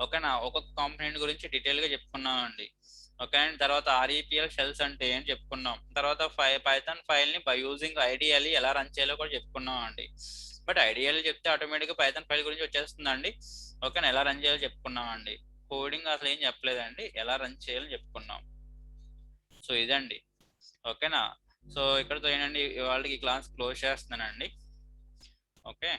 ఓకేనా, ఒక్కొక్క కాంపోనెంట్ గురించి డీటెయిల్ గా చెప్పుకున్నాం అండి. ఓకే అండి, తర్వాత ఆర్ఈపిఎల్ షెల్స్ అంటే ఏం చెప్పుకున్నాం, తర్వాత పైథాన్ ఫైల్ ని బై యూజింగ్ ఐడియల్ ఎలా రన్ చేయాలో కూడా చెప్పుకున్నాం అండి. బట్ ఐడియల్ చెప్తే ఆటోమేటిక్గా పైథాన్ ఫైల్ గురించి వచ్చేస్తుందండి. ఓకేనా, ఎలా రన్ చేయాలో చెప్పుకున్నాం అండి. కోడింగ్ అసలు ఏం చెప్పలేదండి, ఎలా రన్ చేయాలని చెప్పుకున్నాం. సో ఇదండి, ఓకేనా. సో ఇక్కడతో ఏంటండి వాళ్ళకి క్లాస్ క్లోజ్ చేస్తున్నానండి. ఓకే.